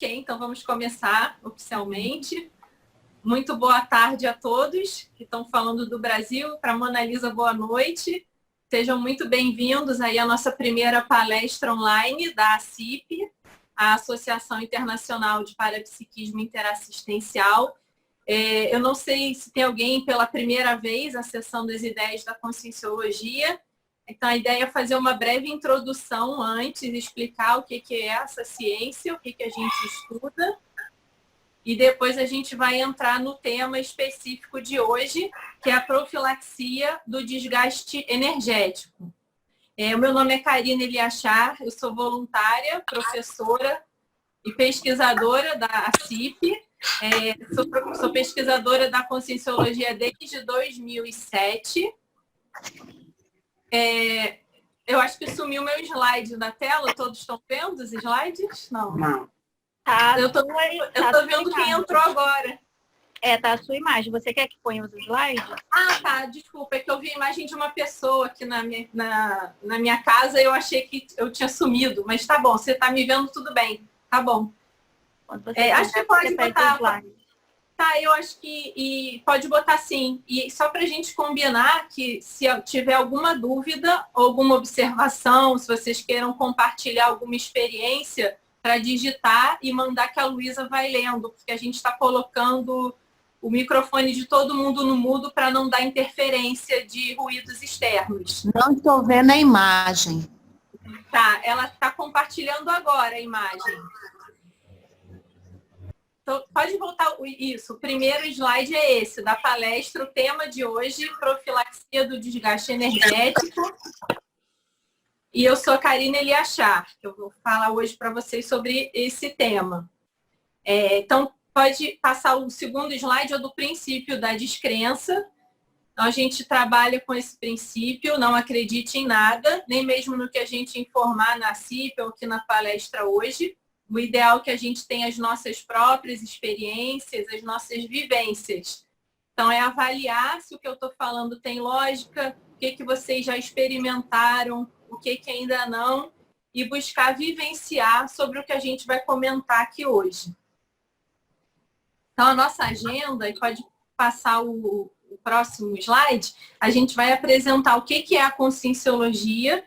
Ok, então vamos começar oficialmente. Muito boa tarde a todos que estão falando do Brasil. Para a Mona Lisa, boa noite. Sejam muito bem-vindos aí à nossa primeira palestra online da ACIP, a Associação Internacional de Parapsiquismo Interassistencial. Eu não sei se tem alguém pela primeira vez acessando as ideias da Conscienciologia. Então, a ideia é fazer uma breve introdução antes, explicar o que é essa ciência, o que a gente estuda, e depois a gente vai entrar no tema específico de hoje, que é a profilaxia do desgaste energético. O meu nome é Karina Eliachar, eu sou voluntária, professora e pesquisadora da ACIP. Sou pesquisadora da Conscienciologia desde 2007. Eu acho que sumiu meu slide da tela. Todos estão vendo os slides? Não. Não. Eu estou vendo quem entrou agora. Tá a sua imagem. Você quer que ponha os slides? Ah, tá. Desculpa. É que eu vi a imagem de uma pessoa aqui na minha casa e eu achei que eu tinha sumido. Mas tá bom. Você tá me vendo, tudo bem. Tá bom. Acho que pode botar. Tá, eu acho que pode botar sim. E só para a gente combinar que se tiver alguma dúvida, alguma observação, se vocês queiram compartilhar alguma experiência, para digitar e mandar que a Luísa vai lendo, porque a gente está colocando o microfone de todo mundo no mudo para não dar interferência de ruídos externos. Não estou vendo a imagem. Tá, ela está compartilhando agora a imagem. Então, pode voltar isso. O primeiro slide é esse, da palestra. O tema de hoje, profilaxia do desgaste energético. E eu sou a Karina Eliachar, que eu vou falar hoje para vocês sobre esse tema. Então, pode passar o segundo slide, é do princípio da descrença. Então, a gente trabalha com esse princípio, não acredite em nada, nem mesmo no que a gente informar na CIP ou aqui na palestra hoje. O ideal é que a gente tenha as nossas próprias experiências, as nossas vivências. Então, é avaliar se o que eu estou falando tem lógica, o que vocês já experimentaram, o que ainda não, e buscar vivenciar sobre o que a gente vai comentar aqui hoje. Então, a nossa agenda, e pode passar o próximo slide, a gente vai apresentar o que é a Conscienciologia,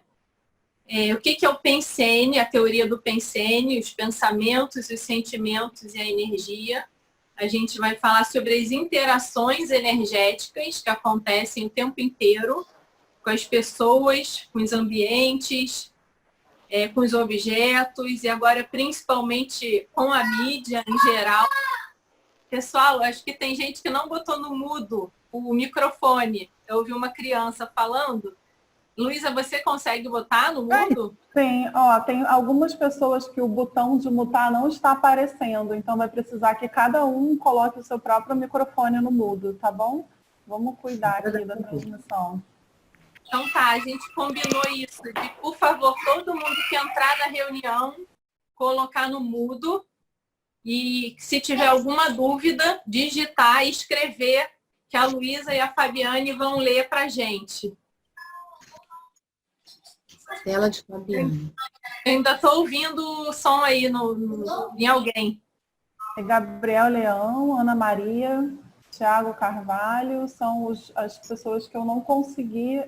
o que é o Pensene, a teoria do Pensene, os pensamentos, os sentimentos e a energia. A gente vai falar sobre as interações energéticas que acontecem o tempo inteiro com as pessoas, com os ambientes, com os objetos e agora principalmente com a mídia em geral. Pessoal, acho que tem gente que não botou no mudo o microfone. Eu ouvi uma criança falando. Luísa, você consegue botar no mudo? Sim, tem algumas pessoas que o botão de mutar não está aparecendo, então vai precisar que cada um coloque o seu próprio microfone no mudo, tá bom? Vamos cuidar aqui da transmissão. Então tá, a gente combinou isso, de, por favor, todo mundo que entrar na reunião, colocar no mudo e se tiver alguma dúvida, digitar e escrever, que a Luísa e a Fabiane vão ler pra gente. Tela de Fabiane. Eu ainda estou ouvindo o som aí em alguém. É Gabriel Leão, Ana Maria, Tiago Carvalho, são as pessoas que eu não consegui,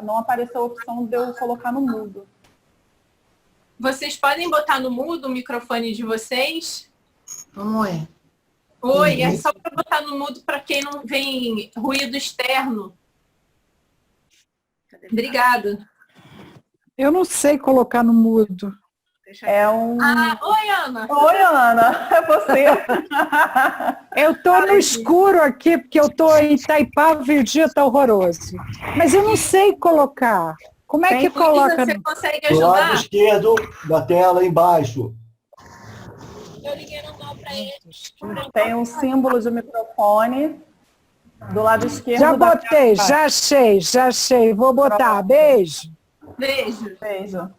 não apareceu a opção de eu colocar no mudo. Vocês podem botar no mudo o microfone de vocês? Como é? Oi, é só para botar no mudo para quem não vem ruído externo. Obrigada. Eu não sei colocar no mudo. Oi, Ana. Oi, Ana. É você. Eu estou no escuro aqui, porque eu estou em Itaipava e o dia está horroroso. Mas eu não sei colocar. Como é que coloca? Você consegue Do lado ajudar? esquerdo da tela, embaixo. Eu liguei no mal para eles. Tem um símbolo de microfone do lado esquerdo. Já botei, já achei. Vou botar. Beijo. Beijo. Beijo.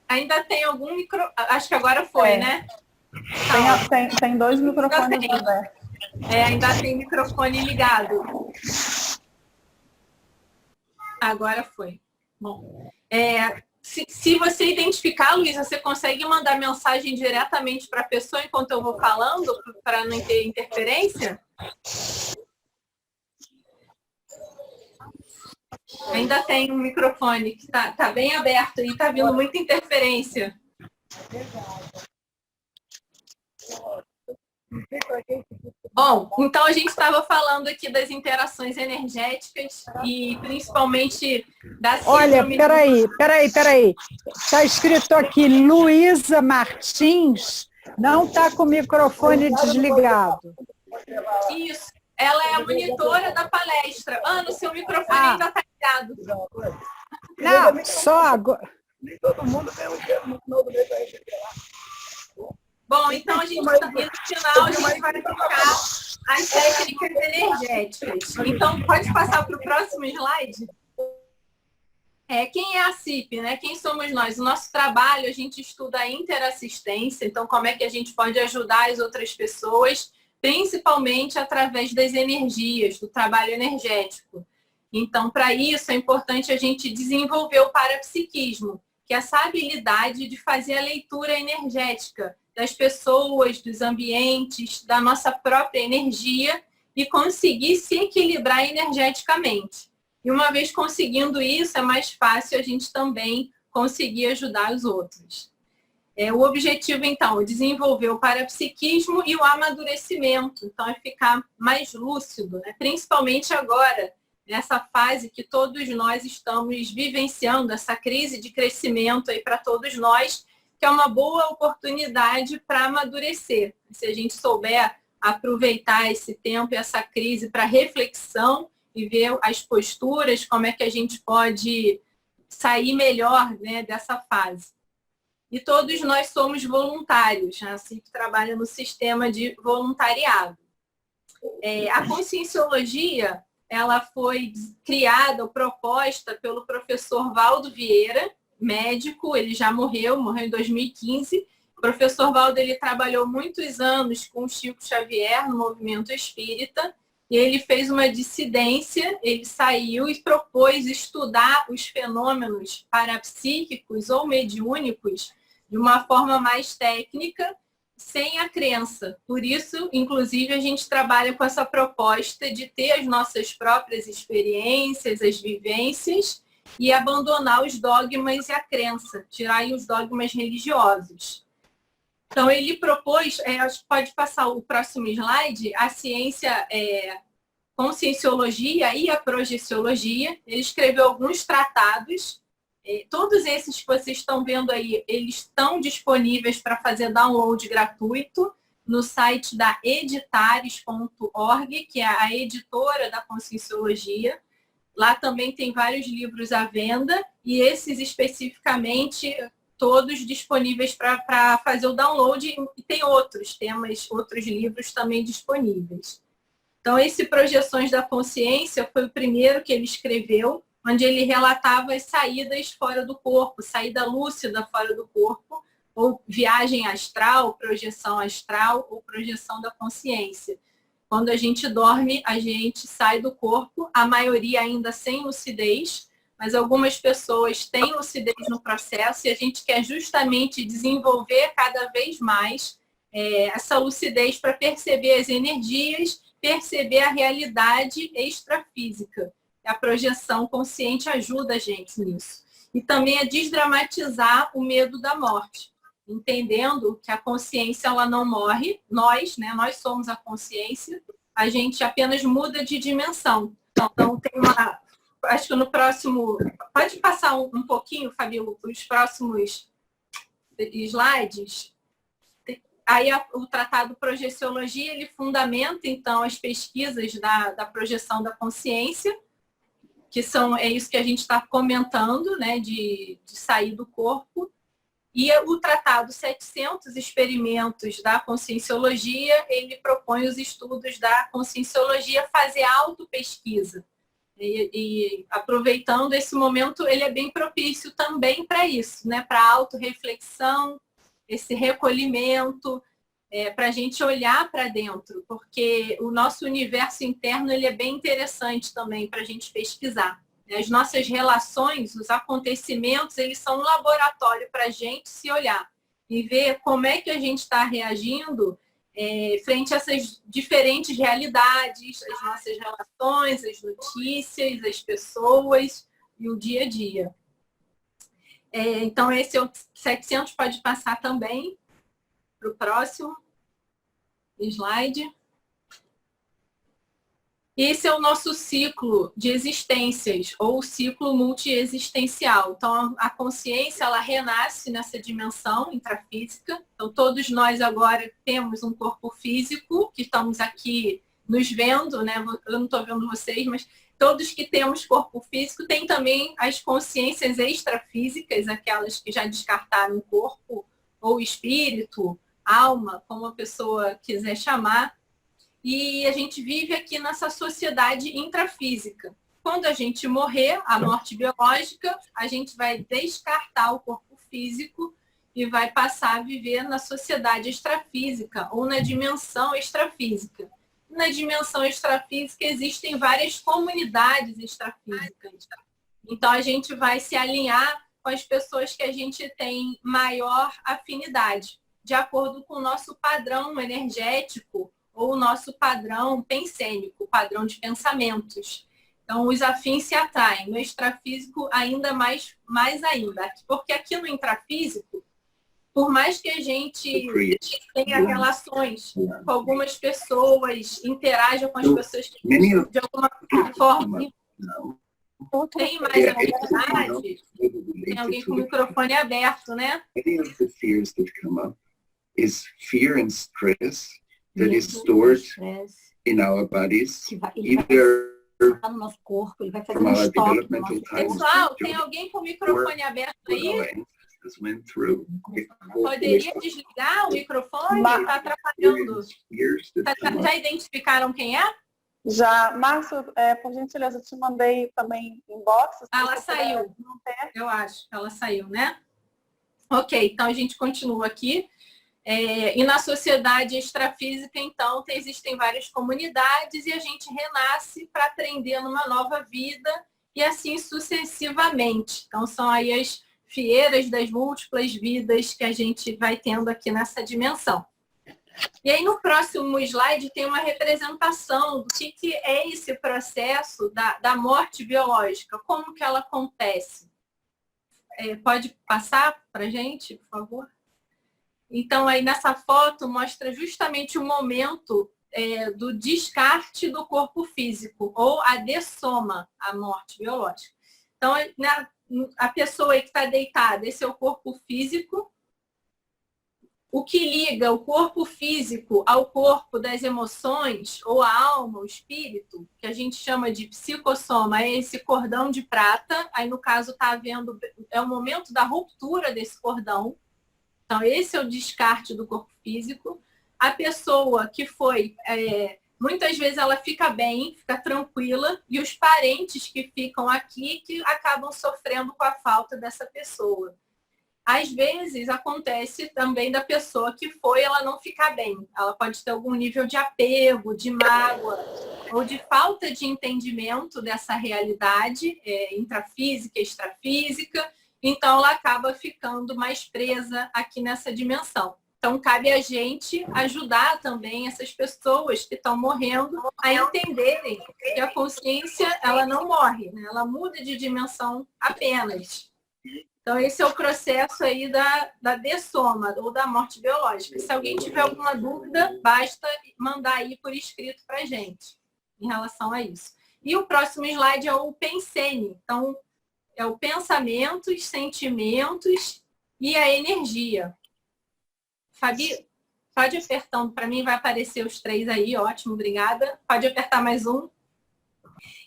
Ainda tem algum micro... Acho que agora foi, né? Tem dois microfones abertos. Ainda tem microfone ligado. Agora foi. Bom, Se você identificar, Luísa, você consegue mandar mensagem diretamente para a pessoa enquanto eu vou falando, para não ter interferência? Ainda tem um microfone que tá bem aberto e está vindo muita interferência. Bom, então a gente estava falando aqui das interações energéticas e principalmente da Olha, síndrome... peraí. Está escrito aqui, Luísa Martins não está com o microfone desligado. Isso, ela é a monitora da palestra. Ana, o seu microfone ainda está ligado. Não, só agora. Bom, então a gente está no final, a gente vai ficar as técnicas energéticas. Então, pode passar para o próximo slide? Quem é a CIP, né? Quem somos nós? O nosso trabalho, a gente estuda a interassistência, então como é que a gente pode ajudar as outras pessoas, principalmente através das energias, do trabalho energético. Então, para isso, é importante a gente desenvolver o parapsiquismo, que é essa habilidade de fazer a leitura energética das pessoas, dos ambientes, da nossa própria energia e conseguir se equilibrar energeticamente. E uma vez conseguindo isso, é mais fácil a gente também conseguir ajudar os outros. O objetivo, então, é desenvolver o parapsiquismo e o amadurecimento. Então, é ficar mais lúcido, né? Principalmente agora, nessa fase que todos nós estamos vivenciando, essa crise de crescimento aí para todos nós, que é uma boa oportunidade para amadurecer. Se a gente souber aproveitar esse tempo e essa crise para reflexão e ver as posturas, como é que a gente pode sair melhor, né, dessa fase. E todos nós somos voluntários, né? Assim, que trabalha no sistema de voluntariado. A conscienciologia, ela foi criada ou proposta pelo professor Valdo Vieira, médico, ele já morreu em 2015. O professor Valdo, ele trabalhou muitos anos com o Chico Xavier no movimento espírita, e ele fez uma dissidência, ele saiu e propôs estudar os fenômenos parapsíquicos ou mediúnicos de uma forma mais técnica, sem a crença. Por isso, inclusive, a gente trabalha com essa proposta de ter as nossas próprias experiências, as vivências, e abandonar os dogmas e a crença, tirar aí os dogmas religiosos. Então, ele propôs, acho que pode passar o próximo slide, a ciência, conscienciologia e a projeciologia. Ele escreveu alguns tratados, todos esses que vocês estão vendo aí, eles estão disponíveis para fazer download gratuito no site da editares.org, que é a editora da conscienciologia. Lá também tem vários livros à venda e esses especificamente todos disponíveis para fazer o download, e tem outros temas, outros livros também disponíveis. Então, esse Projeções da Consciência foi o primeiro que ele escreveu, onde ele relatava as saídas fora do corpo, saída lúcida fora do corpo, ou viagem astral, projeção astral, ou projeção da consciência. Quando a gente dorme, a gente sai do corpo, a maioria ainda sem lucidez, mas algumas pessoas têm lucidez no processo e a gente quer justamente desenvolver cada vez mais essa lucidez para perceber as energias, perceber a realidade extrafísica. A projeção consciente ajuda a gente nisso. E também a desdramatizar o medo da morte, entendendo que a consciência ela não morre, nós somos a consciência, a gente apenas muda de dimensão. Então tem uma, acho que no próximo, pode passar um pouquinho, Fabíola, os próximos slides. Aí o tratado Projeciologia, ele fundamenta então as pesquisas da projeção da consciência, que é isso que a gente está comentando, né, de sair do corpo. E o tratado 700 experimentos da conscienciologia, ele propõe os estudos da conscienciologia fazer autopesquisa. E aproveitando esse momento, ele é bem propício também para isso, né? Para a autorreflexão, esse recolhimento, para a gente olhar para dentro, porque o nosso universo interno ele é bem interessante também para a gente pesquisar. As nossas relações, os acontecimentos, eles são um laboratório para a gente se olhar e ver como é que a gente está reagindo frente a essas diferentes realidades, as nossas relações, as notícias, as pessoas e o dia a dia. Então, esse é o 700, pode passar também para o próximo slide. Esse é o nosso ciclo de existências, ou ciclo multiexistencial. Então, a consciência, ela renasce nessa dimensão intrafísica. Então, todos nós agora temos um corpo físico, que estamos aqui nos vendo, né? Eu não estou vendo vocês, mas todos que temos corpo físico têm também as consciências extrafísicas, aquelas que já descartaram o corpo, ou espírito, alma, como a pessoa quiser chamar. E a gente vive aqui nessa sociedade intrafísica. Quando a gente morrer, a morte biológica, a gente vai descartar o corpo físico e vai passar a viver na sociedade extrafísica ou na dimensão extrafísica. Na dimensão extrafísica existem várias comunidades extrafísicas. Então a gente vai se alinhar com as pessoas que a gente tem maior afinidade, de acordo com o nosso padrão energético ou o nosso padrão pensênico, padrão de pensamentos. Então, os afins se atraem. No extrafísico, ainda mais ainda. Porque aqui no intrafísico, por mais que a gente tenha relações com algumas pessoas, interaja com as pessoas que de alguma forma tem mais afinidade, tem alguém com o microfone aberto, né? That is stored in our bodies, either no nosso corpo, ele vai fazer from our estoque developmental times. Pessoal, tem alguém com o microfone aberto aí? Poderia desligar o microfone? Está atrapalhando. Já identificaram quem é? Já. Márcio, por gentileza, eu te mandei também inbox. Ela saiu, eu acho. Ela saiu, né? Ok, então a gente continua aqui. E na sociedade extrafísica, então, existem várias comunidades e a gente renasce para aprender numa nova vida e assim sucessivamente. Então, são aí as fieiras das múltiplas vidas que a gente vai tendo aqui nessa dimensão. E aí, no próximo slide, tem uma representação do que é esse processo da morte biológica, como que ela acontece. Pode passar para a gente, por favor? Então, aí nessa foto mostra justamente o momento do descarte do corpo físico, ou a dessoma, a morte biológica. Então, a pessoa aí que está deitada, esse é o corpo físico. O que liga o corpo físico ao corpo das emoções, ou a alma, o espírito, que a gente chama de psicossoma, é esse cordão de prata. Aí, no caso, está havendo, é o momento da ruptura desse cordão. Então, esse é o descarte do corpo físico. A pessoa que foi, muitas vezes ela fica bem, fica tranquila, e os parentes que ficam aqui que acabam sofrendo com a falta dessa pessoa. Às vezes, acontece também da pessoa que foi, ela não ficar bem. Ela pode ter algum nível de apego, de mágoa, ou de falta de entendimento dessa realidade intrafísica, extrafísica. Então, ela acaba ficando mais presa aqui nessa dimensão. Então, cabe a gente ajudar também essas pessoas que estão morrendo a entenderem que a consciência, ela não morre, né? Ela muda de dimensão apenas. Então, esse é o processo aí da dessoma, ou da morte biológica. Se alguém tiver alguma dúvida, basta mandar aí por escrito para a gente, em relação a isso. E o próximo slide é o pensene. Então, é o pensamento, os sentimentos e a energia. Fabi, pode apertando para mim, vai aparecer os 3 aí, ótimo, obrigada. Pode apertar mais um.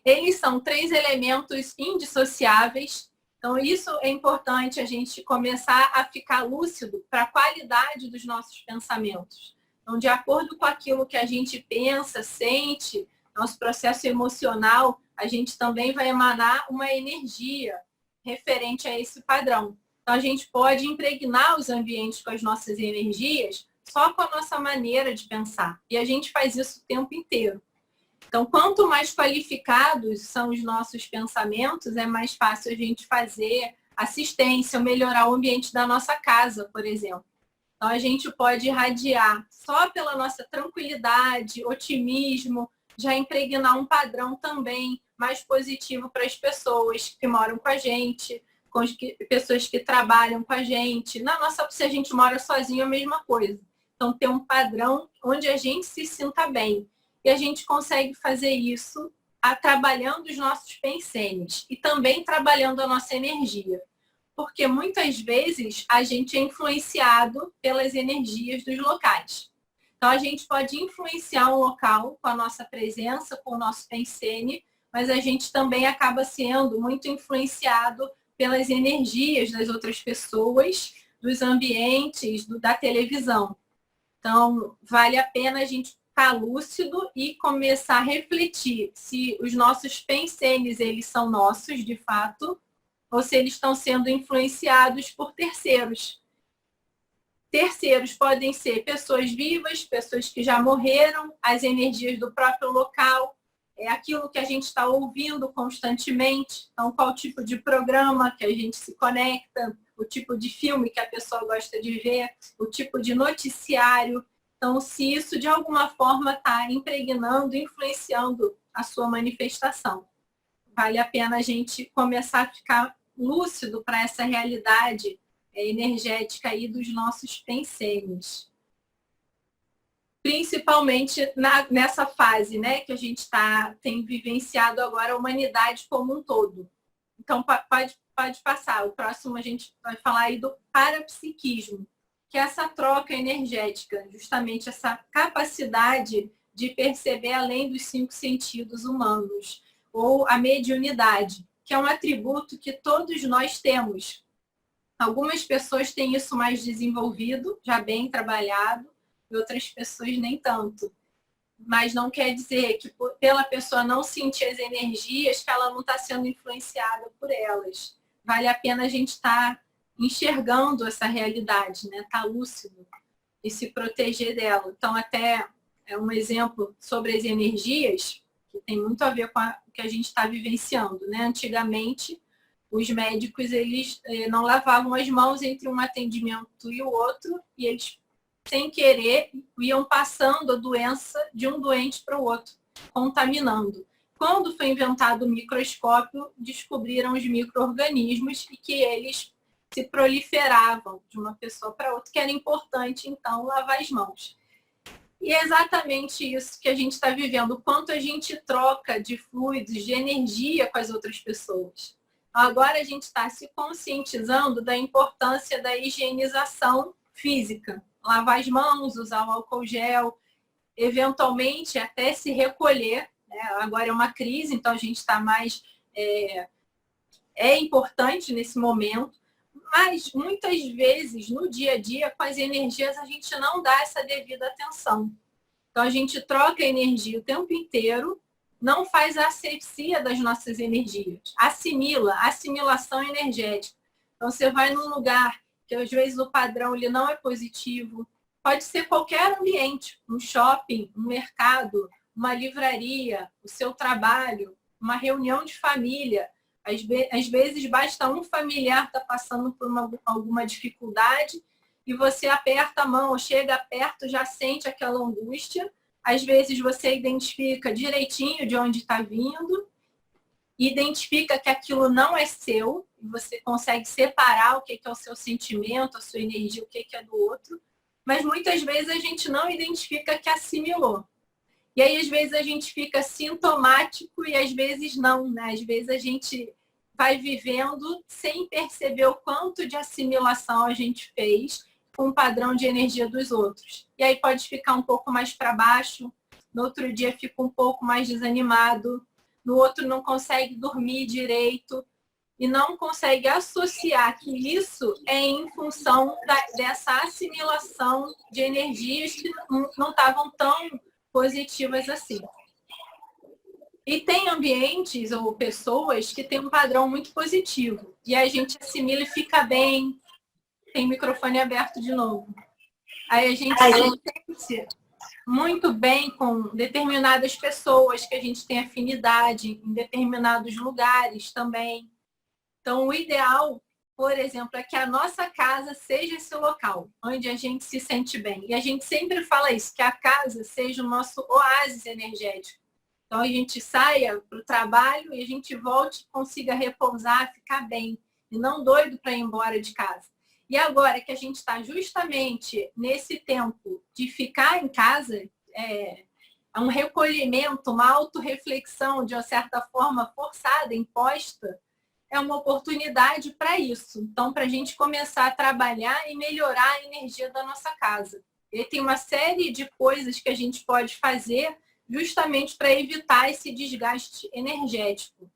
Eles são 3 elementos indissociáveis. Então, isso é importante a gente começar a ficar lúcido para a qualidade dos nossos pensamentos. Então, de acordo com aquilo que a gente pensa, sente, nosso processo emocional, a gente também vai emanar uma energia referente a esse padrão. Então, a gente pode impregnar os ambientes com as nossas energias só com a nossa maneira de pensar. E a gente faz isso o tempo inteiro. Então, quanto mais qualificados são os nossos pensamentos, é mais fácil a gente fazer assistência, ou melhorar o ambiente da nossa casa, por exemplo. Então, a gente pode irradiar só pela nossa tranquilidade, otimismo, já impregnar um padrão também mais positivo para as pessoas que moram com a gente, com as pessoas que trabalham com a gente. Se a gente mora sozinho, é a mesma coisa. Então, ter um padrão onde a gente se sinta bem. E a gente consegue fazer isso trabalhando os nossos pensenes e também trabalhando a nossa energia. Porque muitas vezes a gente é influenciado pelas energias dos locais. Então, a gente pode influenciar um local com a nossa presença, com o nosso pensene, mas a gente também acaba sendo muito influenciado pelas energias das outras pessoas, dos ambientes, da televisão. Então, vale a pena a gente ficar lúcido e começar a refletir se os nossos pensenes, eles são nossos, de fato, ou se eles estão sendo influenciados por terceiros. Terceiros podem ser pessoas vivas, pessoas que já morreram, as energias do próprio local, é aquilo que a gente está ouvindo constantemente. Então, qual tipo de programa que a gente se conecta, o tipo de filme que a pessoa gosta de ver, o tipo de noticiário. Então, se isso de alguma forma está impregnando, influenciando a sua manifestação. Vale a pena a gente começar a ficar lúcido para essa realidade energética aí dos nossos pensenes. Principalmente nessa fase, né, que a gente tem vivenciado agora a humanidade como um todo. Então, pode passar. O próximo a gente vai falar aí do parapsiquismo, que é essa troca energética, justamente essa capacidade de perceber além dos 5 sentidos humanos, ou a mediunidade, que é um atributo que todos nós temos. Algumas pessoas têm isso mais desenvolvido, já bem trabalhado, e outras pessoas nem tanto. Mas não quer dizer que pela pessoa não sentir as energias, que ela não está sendo influenciada por elas. Vale a pena a gente estar enxergando essa realidade, né? Estar lúcido e se proteger dela. Então, até um exemplo sobre as energias, que tem muito a ver com o que a gente está vivenciando, né? Antigamente, os médicos, eles não lavavam as mãos entre um atendimento e o outro, e eles, sem querer, iam passando a doença de um doente para o outro, contaminando. Quando foi inventado o microscópio, descobriram os micro-organismos e que eles se proliferavam de uma pessoa para outra, que era importante, então, lavar as mãos. E é exatamente isso que a gente está vivendo, o quanto a gente troca de fluidos, de energia com as outras pessoas. Agora a gente está se conscientizando da importância da higienização física. Lavar as mãos, usar o álcool gel, eventualmente até se recolher. Né? Agora é uma crise, então a gente está mais... É importante nesse momento, mas muitas vezes no dia a dia, com as energias, a gente não dá essa devida atenção. Então a gente troca a energia o tempo inteiro, não faz a asepsia das nossas energias, assimilação energética. Então você vai num lugar que às vezes o padrão ele não é positivo, pode ser qualquer ambiente, um shopping, um mercado, uma livraria, o seu trabalho, uma reunião de família. Às vezes basta um familiar estar passando por alguma dificuldade e você aperta a mão, chega perto, já sente aquela angústia. Às vezes você identifica direitinho de onde está vindo, identifica que aquilo não é seu, e você consegue separar o que é o seu sentimento, a sua energia, o que é do outro. Mas muitas vezes a gente não identifica que assimilou. E aí, às vezes, a gente fica sintomático e às vezes não, né? Às vezes a gente vai vivendo sem perceber o quanto de assimilação a gente fez com o padrão de energia dos outros. E aí pode ficar um pouco mais para baixo, no outro dia fica um pouco mais desanimado, no outro não consegue dormir direito e não consegue associar que isso é em função dessa assimilação de energias que não estavam tão positivas assim. E tem ambientes ou pessoas que têm um padrão muito positivo. E a gente assimila e fica bem. Tem microfone aberto de novo. Aí a gente sente muito bem com determinadas pessoas que a gente tem afinidade em determinados lugares também. Então, o ideal, por exemplo, é que a nossa casa seja esse local onde a gente se sente bem. E a gente sempre fala isso, que a casa seja o nosso oásis energético. Então, a gente saia para o trabalho e a gente volte, consiga repousar, ficar bem. E não doido para ir embora de casa. E agora que a gente está justamente nesse tempo de ficar em casa, é um recolhimento, uma autorreflexão, de uma certa forma forçada, imposta, é uma oportunidade para isso. Então, para a gente começar a trabalhar e melhorar a energia da nossa casa. E tem uma série de coisas que a gente pode fazer justamente para evitar esse desgaste energético.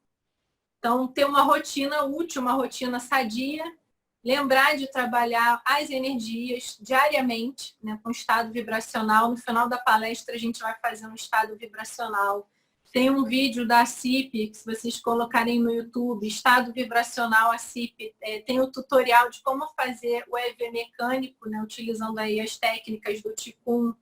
Então, ter uma rotina útil, uma rotina sadia, lembrar de trabalhar as energias diariamente, né, com estado vibracional. No final da palestra, a gente vai fazer um estado vibracional. Tem um vídeo da CIP, que se vocês colocarem no YouTube, estado vibracional, a CIP, tem o tutorial de como fazer o EV mecânico, né, utilizando aí as técnicas do Qigong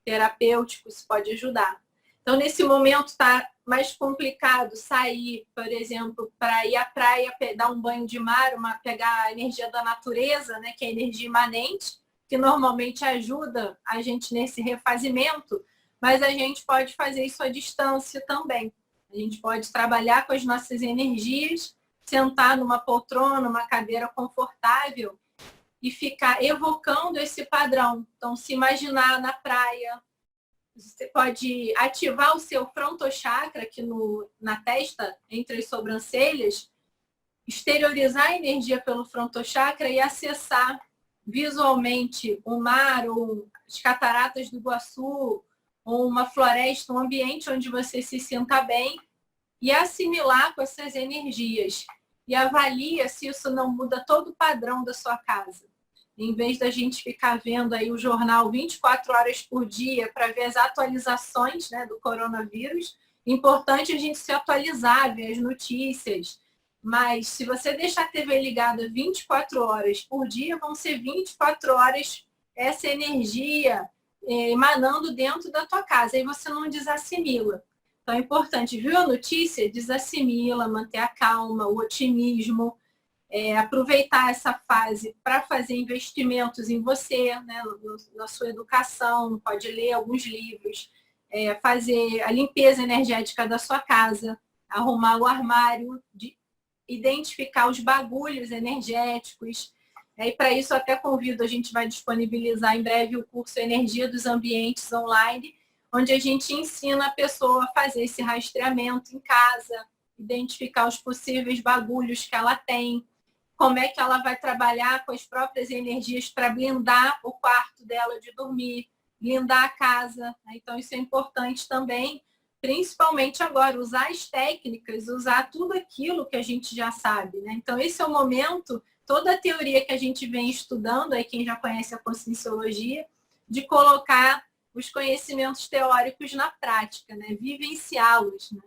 terapêutico, isso pode ajudar. Então, nesse momento está mais complicado sair, por exemplo, para ir à praia, dar um banho de mar, pegar a energia da natureza, né, que é a energia imanente, que normalmente ajuda a gente nesse refazimento, mas a gente pode fazer isso à distância também. A gente pode trabalhar com as nossas energias, sentar numa poltrona, numa cadeira confortável e ficar evocando esse padrão. Então, se imaginar na praia, você pode ativar o seu frontochakra aqui na testa, entre as sobrancelhas, exteriorizar a energia pelo frontochakra e acessar visualmente o mar, ou as cataratas do Iguaçu, ou uma floresta, um ambiente onde você se sinta bem e assimilar com essas energias. E avalia se isso não muda todo o padrão da sua casa. Em vez da gente ficar vendo aí o jornal 24 horas por dia para ver as atualizações, né, do coronavírus, importante a gente se atualizar, ver as notícias. Mas se você deixar a TV ligada 24 horas por dia, vão ser 24 horas essa energia emanando dentro da tua casa. Aí você não desassimila. Então é importante, viu a notícia? Desassimila, manter a calma, o otimismo. Aproveitar essa fase para fazer investimentos em você, né, na sua educação, pode ler alguns livros, fazer a limpeza energética da sua casa, arrumar o armário, identificar os bagulhos energéticos. E para isso até convido, a gente vai disponibilizar em breve o curso Energia dos Ambientes online, onde a gente ensina a pessoa a fazer esse rastreamento em casa, identificar os possíveis bagulhos que ela tem, como é que ela vai trabalhar com as próprias energias para blindar o quarto dela de dormir, blindar a casa. Então, isso é importante também, principalmente agora, usar as técnicas, usar tudo aquilo que a gente já sabe, né? Então, esse é o momento, toda a teoria que a gente vem estudando, aí quem já conhece a conscienciologia, de colocar os conhecimentos teóricos na prática, né? Vivenciá-los, né?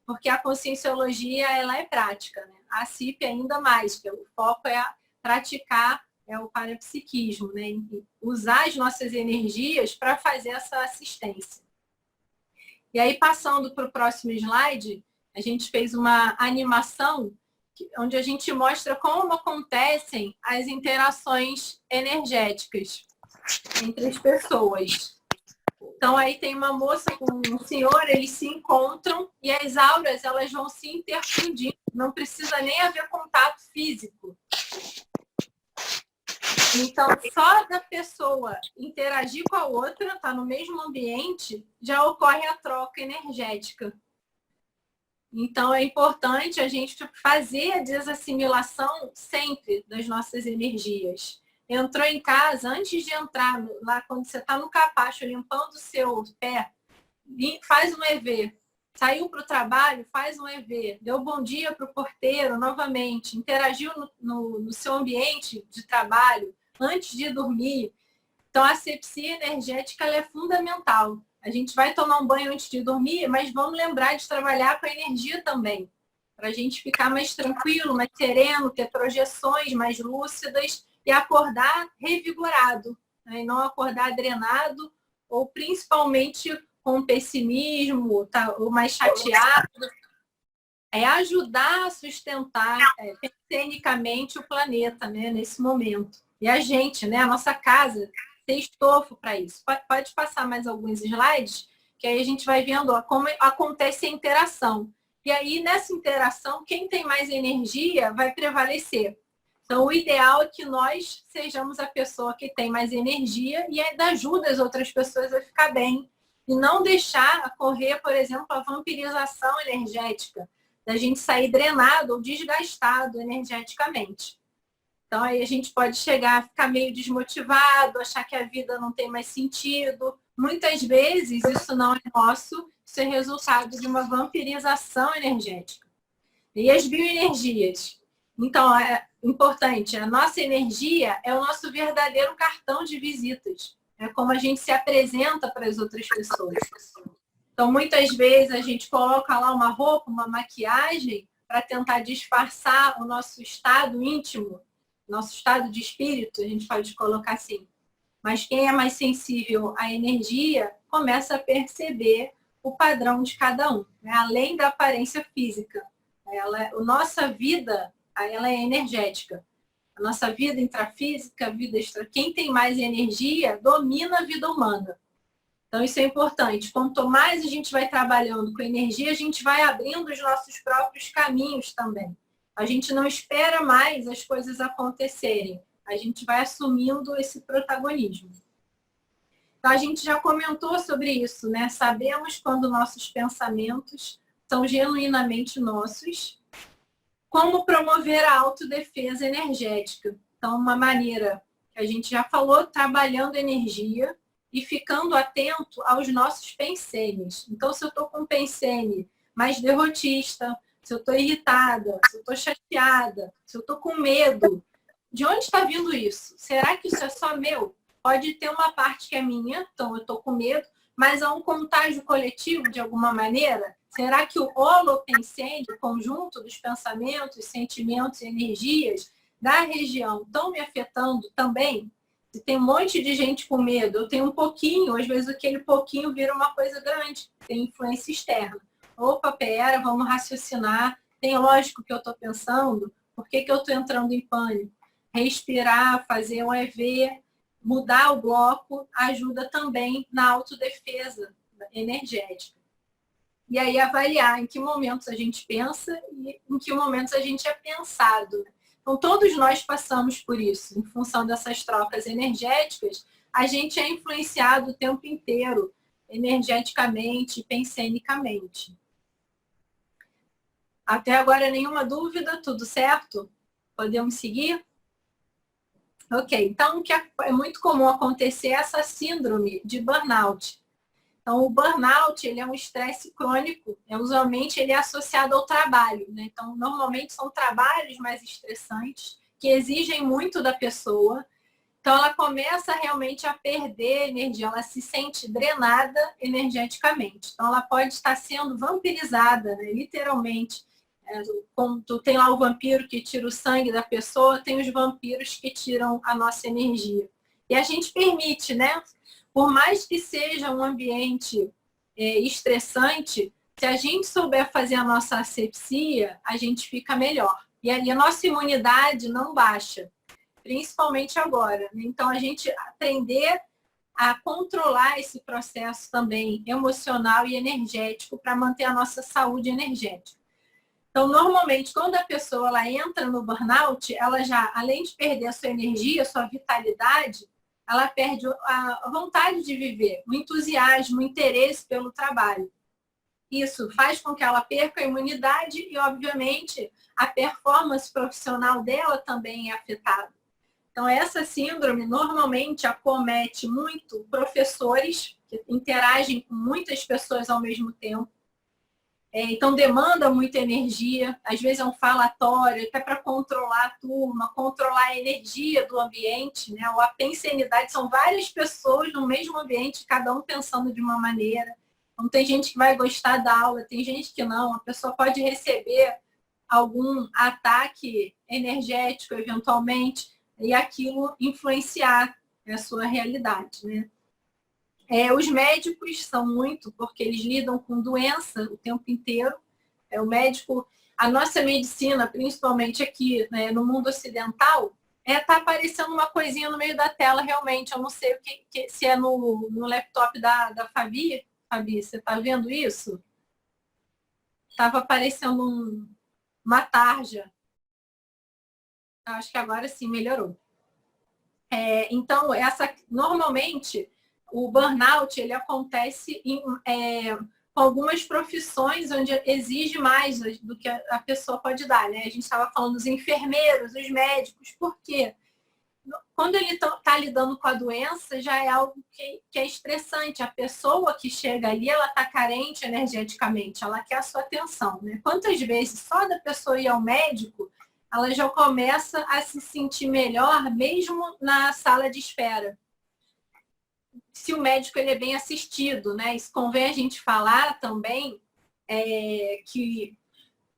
Porque a conscienciologia, ela é prática, né? A CIP ainda mais, que o foco é praticar o parapsiquismo, né? E usar as nossas energias para fazer essa assistência. E aí, passando para o próximo slide, a gente fez uma animação onde a gente mostra como acontecem as interações energéticas entre as pessoas. Então, aí tem uma moça com um senhor, eles se encontram e as auras, elas vão se interfundindo. Não precisa nem haver contato físico. Então, só da pessoa interagir com a outra, tá no mesmo ambiente, já ocorre a troca energética. Então, é importante a gente fazer a desassimilação sempre das nossas energias. Entrou em casa, antes de entrar lá, quando você está no capacho limpando o seu pé, faz um EV. Saiu para o trabalho, faz um EV. Deu bom dia para o porteiro novamente. Interagiu no seu ambiente de trabalho antes de dormir. Então, a asepsia energética ela é fundamental. A gente vai tomar um banho antes de dormir, mas vamos lembrar de trabalhar com a energia também. Para a gente ficar mais tranquilo, mais sereno, ter projeções mais lúcidas e acordar revigorado, né? E não acordar drenado ou principalmente com pessimismo, tá, ou mais chateado. É ajudar a sustentar tecnicamente o planeta, né, nesse momento. E a gente, né, a nossa casa, tem estofo para isso. Pode passar mais alguns slides, que aí a gente vai vendo como acontece a interação. E aí, nessa interação, quem tem mais energia vai prevalecer. Então, o ideal é que nós sejamos a pessoa que tem mais energia e ainda ajuda as outras pessoas a ficar bem. E não deixar ocorrer, por exemplo, a vampirização energética, da gente sair drenado ou desgastado energeticamente. Então, aí a gente pode chegar a ficar meio desmotivado, achar que a vida não tem mais sentido. Muitas vezes, isso não é nosso, isso é resultado de uma vampirização energética. E as bioenergias? Então, é importante, a nossa energia é o nosso verdadeiro cartão de visitas. É como a gente se apresenta para as outras pessoas. Então, muitas vezes, a gente coloca lá uma roupa, uma maquiagem, para tentar disfarçar o nosso estado íntimo, nosso estado de espírito, a gente pode colocar assim. Mas quem é mais sensível à energia, começa a perceber o padrão de cada um, né? Além da aparência física. A nossa vida, ela é energética. A nossa vida intrafísica, a vida extra. Quem tem mais energia, domina a vida humana. Então, isso é importante. Quanto mais a gente vai trabalhando com energia, a gente vai abrindo os nossos próprios caminhos também. A gente não espera mais as coisas acontecerem. A gente vai assumindo esse protagonismo. Então, a gente já comentou sobre isso, né? Sabemos quando nossos pensamentos são genuinamente nossos. Como promover a autodefesa energética? Então, uma maneira que a gente já falou, trabalhando energia e ficando atento aos nossos pensenes. Então, se eu estou com um pensene mais derrotista, se eu estou irritada, se eu estou chateada, se eu estou com medo, de onde está vindo isso? Será que isso é só meu? Pode ter uma parte que é minha, então eu estou com medo, mas há um contágio coletivo de alguma maneira? Será que o holopensene, o conjunto dos pensamentos, sentimentos e energias da região estão me afetando também? Se tem um monte de gente com medo, eu tenho um pouquinho, às vezes aquele pouquinho vira uma coisa grande, tem influência externa. Opa, pera, vamos raciocinar. Tem lógico que eu estou pensando, por que eu estou entrando em pânico? Respirar, fazer um EV, mudar o bloco, ajuda também na autodefesa energética. E aí avaliar em que momentos a gente pensa e em que momentos a gente é pensado. Então, todos nós passamos por isso. Em função dessas trocas energéticas, a gente é influenciado o tempo inteiro, energeticamente, pensenicamente. Até agora, nenhuma dúvida? Tudo certo? Podemos seguir? Ok. Então, o que é muito comum acontecer é essa síndrome de burnout. Então, o burnout, ele é um estresse crônico, usualmente ele é associado ao trabalho, né? Então, normalmente são trabalhos mais estressantes, que exigem muito da pessoa. Então, ela começa realmente a perder energia, ela se sente drenada energeticamente. Então, ela pode estar sendo vampirizada, né? Literalmente. Quando tem lá o vampiro que tira o sangue da pessoa, tem os vampiros que tiram a nossa energia. E a gente permite, né? Por mais que seja um ambiente estressante, se a gente souber fazer a nossa asepsia, a gente fica melhor. E ali a nossa imunidade não baixa, principalmente agora. Então, a gente aprender a controlar esse processo também emocional e energético para manter a nossa saúde energética. Então, normalmente, quando a pessoa ela entra no burnout, ela já, além de perder a sua energia, a sua vitalidade, ela perde a vontade de viver, o entusiasmo, o interesse pelo trabalho. Isso faz com que ela perca a imunidade e, obviamente, a performance profissional dela também é afetada. Então, essa síndrome normalmente acomete muito professores que interagem com muitas pessoas ao mesmo tempo. Então, demanda muita energia, às vezes é um falatório, até para controlar a turma, controlar a energia do ambiente, né? Ou a pensenidade, são várias pessoas no mesmo ambiente, cada um pensando de uma maneira. Então, tem gente que vai gostar da aula, tem gente que não. A pessoa pode receber algum ataque energético, eventualmente, e aquilo influenciar a sua realidade, né? Os médicos são muito, porque eles lidam com doença o tempo inteiro. O médico, a nossa medicina, principalmente aqui, né, no mundo ocidental, tá aparecendo uma coisinha no meio da tela, realmente. Eu não sei se é no laptop da Fabi. Fabi, você está vendo isso? Estava aparecendo uma tarja. Acho que agora sim melhorou. Então, normalmente, o burnout ele acontece com algumas profissões onde exige mais do que a pessoa pode dar, né? A gente estava falando dos enfermeiros, dos médicos. Por quê? Quando ele está lidando com a doença, já é algo que é estressante. A pessoa que chega ali, ela está carente energeticamente, ela quer a sua atenção, né? Quantas vezes só da pessoa ir ao médico, ela já começa a se sentir melhor, mesmo na sala de espera. Se o médico ele é bem assistido, né? Isso convém a gente falar também que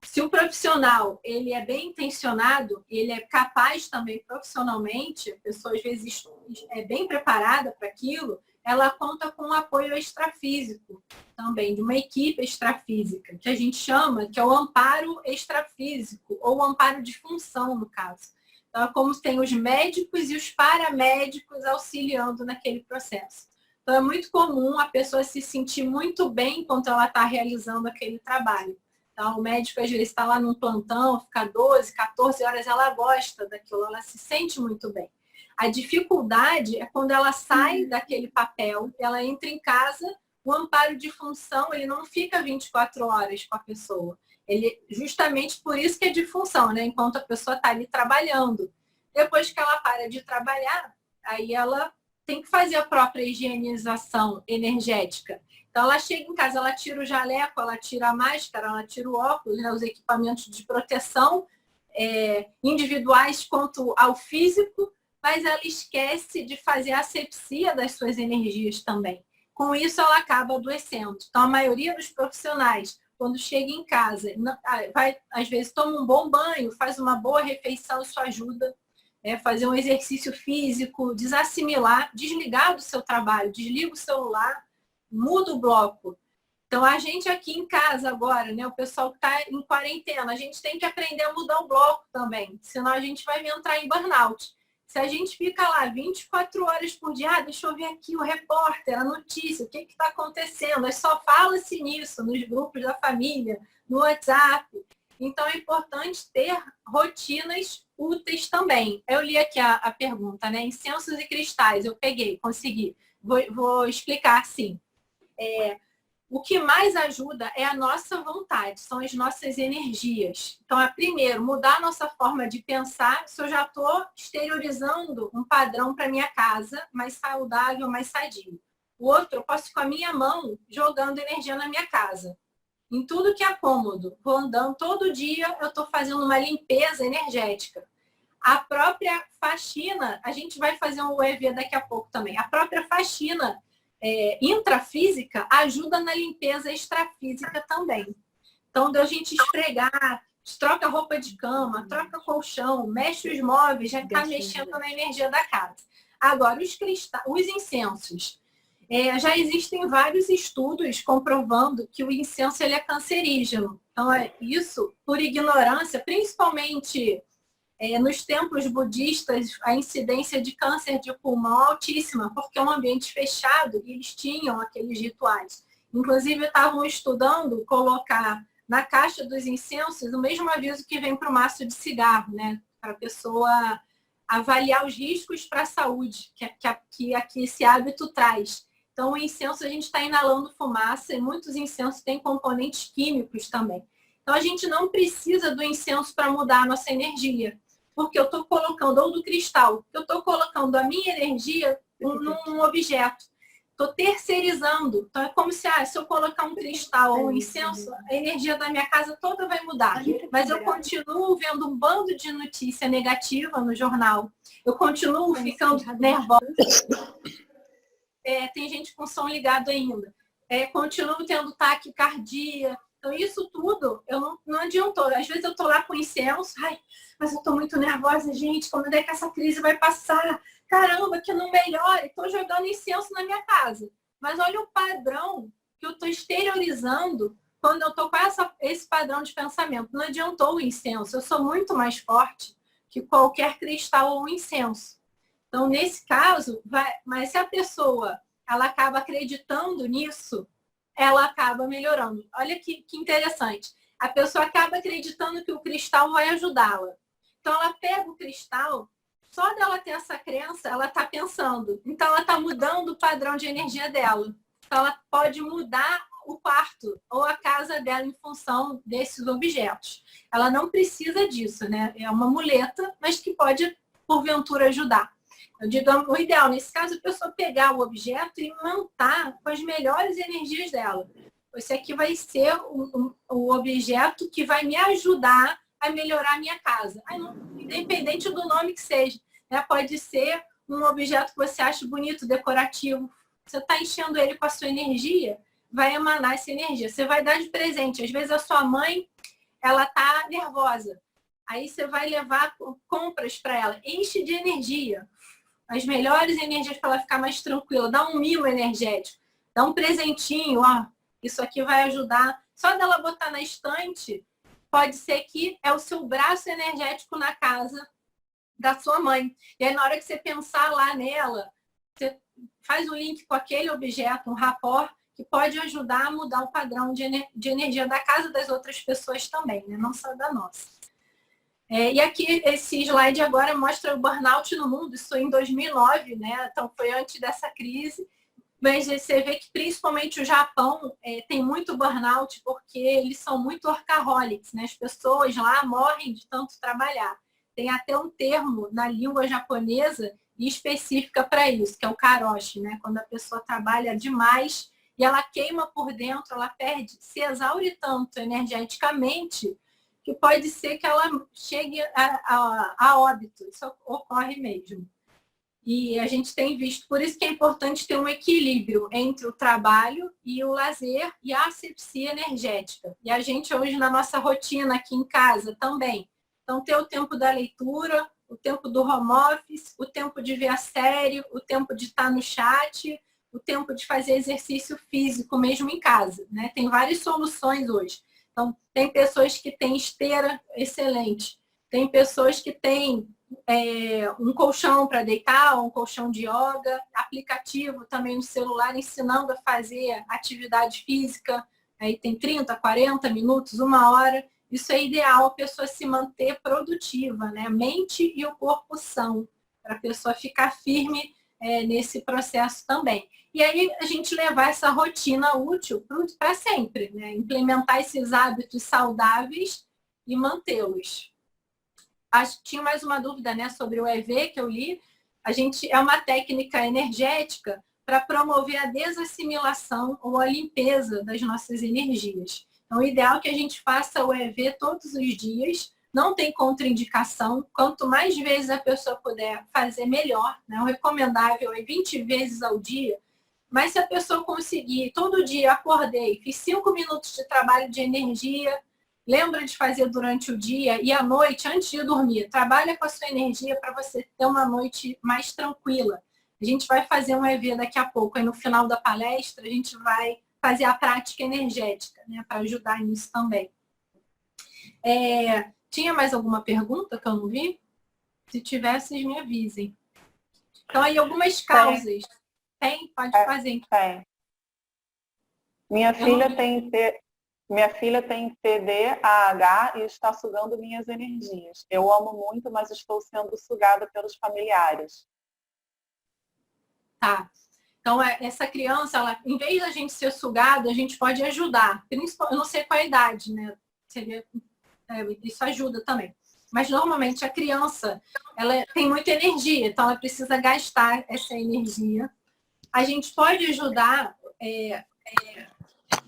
se o profissional ele é bem intencionado, ele é capaz também profissionalmente, a pessoa às vezes é bem preparada para aquilo, ela conta com um apoio extrafísico também, de uma equipe extrafísica, que a gente chama, que é o amparo extrafísico, ou o amparo de função, no caso. Então, é como tem os médicos e os paramédicos auxiliando naquele processo. Então, é muito comum a pessoa se sentir muito bem enquanto ela está realizando aquele trabalho. Então, o médico, às vezes, está lá num plantão, fica 12, 14 horas, ela gosta daquilo, ela se sente muito bem. A dificuldade é quando ela sai daquele papel, ela entra em casa, o amparo de função, ele não fica 24 horas com a pessoa. Ele, justamente por isso que é de função, né? Enquanto a pessoa está ali trabalhando. Depois que ela para de trabalhar, aí ela tem que fazer a própria higienização energética. Então, ela chega em casa, ela tira o jaleco, ela tira a máscara, ela tira o óculos, né, os equipamentos de proteção individuais quanto ao físico, mas ela esquece de fazer a asepsia das suas energias também. Com isso, ela acaba adoecendo. Então, a maioria dos profissionais, quando chega em casa, às vezes toma um bom banho, faz uma boa refeição, isso ajuda. Fazer um exercício físico, desassimilar, desligar do seu trabalho, desliga o celular, muda o bloco. Então, a gente aqui em casa agora, né, o pessoal que está em quarentena, a gente tem que aprender a mudar o bloco também, senão a gente vai entrar em burnout. Se a gente fica lá 24 horas por dia, deixa eu ver aqui o repórter, a notícia, o que está acontecendo? Aí só fala-se nisso nos grupos da família, no WhatsApp. Então, é importante ter rotinas úteis também. Eu li aqui a pergunta, né? Incensos e cristais, eu peguei, consegui. Vou explicar assim. O que mais ajuda é a nossa vontade, são as nossas energias. Então, primeiro, mudar a nossa forma de pensar, se eu já estou exteriorizando um padrão para minha casa, mais saudável, mais sadio. O outro, eu posso ir com a minha mão jogando energia na minha casa. Em tudo que é cômodo. Vou andando todo dia, eu estou fazendo uma limpeza energética. A própria faxina, a gente vai fazer um EV daqui a pouco também. A própria faxina intrafísica ajuda na limpeza extrafísica também. Então, a gente esfregar, troca roupa de cama, troca colchão, mexe os móveis, já está mexendo na energia da casa. Agora, os incensos. Já existem vários estudos comprovando que o incenso ele é cancerígeno. Então, isso, por ignorância, principalmente nos templos budistas, a incidência de câncer de pulmão é altíssima, porque é um ambiente fechado e eles tinham aqueles rituais. Inclusive, estavam estudando colocar na caixa dos incensos o mesmo aviso que vem para o maço de cigarro, né? Para a pessoa avaliar os riscos para a saúde que esse hábito traz. Então, o incenso, a gente está inalando fumaça e muitos incensos têm componentes químicos também. Então, a gente não precisa do incenso para mudar a nossa energia, porque eu estou colocando, ou do cristal, eu estou colocando a minha energia num objeto. Estou terceirizando. Então, é como se eu colocar um cristal ou um incenso, a energia da minha casa toda vai mudar. Mas eu continuo vendo um bando de notícia negativa no jornal. Eu continuo ficando nervosa. Tem gente com som ligado ainda. Continuo tendo taquicardia. Então, isso tudo, não adiantou. Às vezes eu estou lá com incenso, mas eu estou muito nervosa, gente, quando é que essa crise vai passar? Caramba, que não melhore. Estou jogando incenso na minha casa. Mas olha o padrão que eu estou exteriorizando quando eu estou com esse padrão de pensamento. Não adiantou o incenso, eu sou muito mais forte que qualquer cristal ou incenso. Então, nesse caso, mas se a pessoa ela acaba acreditando nisso, ela acaba melhorando. Olha que interessante. A pessoa acaba acreditando que o cristal vai ajudá-la. Então, ela pega o cristal, só dela ter essa crença, ela está pensando. Então, ela está mudando o padrão de energia dela. Então, ela pode mudar o quarto ou a casa dela em função desses objetos. Ela não precisa disso, né? É uma muleta, mas que pode, porventura, ajudar. Eu digo, o ideal, nesse caso, a pessoa pegar o objeto e montar com as melhores energias dela. Esse aqui vai ser o objeto que vai me ajudar a melhorar a minha casa. Independente do nome que seja. Né? Pode ser um objeto que você acha bonito, decorativo. Você está enchendo ele com a sua energia, vai emanar essa energia. Você vai dar de presente. Às vezes a sua mãe, ela está nervosa. Aí você vai levar compras para ela. Enche de energia. As melhores energias para ela ficar mais tranquila. Dá um mimo energético. Dá um presentinho, ó. Isso aqui vai ajudar. Só dela botar na estante, pode ser que é o seu braço energético na casa da sua mãe. E aí, na hora que você pensar lá nela, você faz um link com aquele objeto, um rapport, que pode ajudar a mudar o padrão de energia da casa das outras pessoas também, né? Não só da nossa. E aqui, esse slide agora mostra o burnout no mundo. Isso em 2009, né? Então, foi antes dessa crise. Mas você vê que principalmente o Japão tem muito burnout porque eles são muito workaholics, né? As pessoas lá morrem de tanto trabalhar. Tem até um termo na língua japonesa específica para isso, que é o karoshi, né? Quando a pessoa trabalha demais e ela queima por dentro, ela se exaure tanto energeticamente que pode ser que ela chegue a óbito. Isso ocorre mesmo. E a gente tem visto, por isso que é importante ter um equilíbrio entre o trabalho e o lazer e a asepsia energética. E a gente hoje na nossa rotina aqui em casa também. Então ter o tempo da leitura, o tempo do home office, o tempo de ver a série, o tempo de estar no chat, o tempo de fazer exercício físico mesmo em casa, né? Tem várias soluções hoje. Então tem pessoas que têm esteira excelente, tem pessoas que têm um colchão para deitar, um colchão de yoga, aplicativo também no celular ensinando a fazer atividade física, aí tem 30, 40 minutos, 1 hora. Isso é ideal, a pessoa se manter produtiva, né? A mente e o corpo são, para a pessoa ficar firme nesse processo também. E aí a gente levar essa rotina útil para sempre, né? Implementar esses hábitos saudáveis e mantê-los. Acho que tinha mais uma dúvida, né, sobre o EV que eu li. É uma técnica energética para promover a desassimilação ou a limpeza das nossas energias. Então, o ideal é que a gente faça o EV todos os dias, não tem contraindicação. Quanto mais vezes a pessoa puder fazer, melhor, né? O recomendável é 20 vezes ao dia. Mas se a pessoa conseguir, todo dia acordei, fiz 5 minutos de trabalho de energia, lembra de fazer durante o dia e à noite, antes de dormir. Trabalha com a sua energia para você ter uma noite mais tranquila. A gente vai fazer um EV daqui a pouco. Aí no final da palestra, a gente vai fazer a prática energética, né, para ajudar nisso também. Tinha mais alguma pergunta que eu não vi? Se tiver, vocês me avisem. Então, aí algumas causas. Tem? Pode fazer. Tem. Minha filha tem TDAH e está sugando minhas energias. Eu amo muito, mas estou sendo sugada pelos familiares. Tá. Então, essa criança, em vez da gente ser sugada, a gente pode ajudar. Eu não sei qual é a idade, né? Isso ajuda também. Mas, normalmente, a criança, ela tem muita energia, então ela precisa gastar essa energia. A gente pode ajudar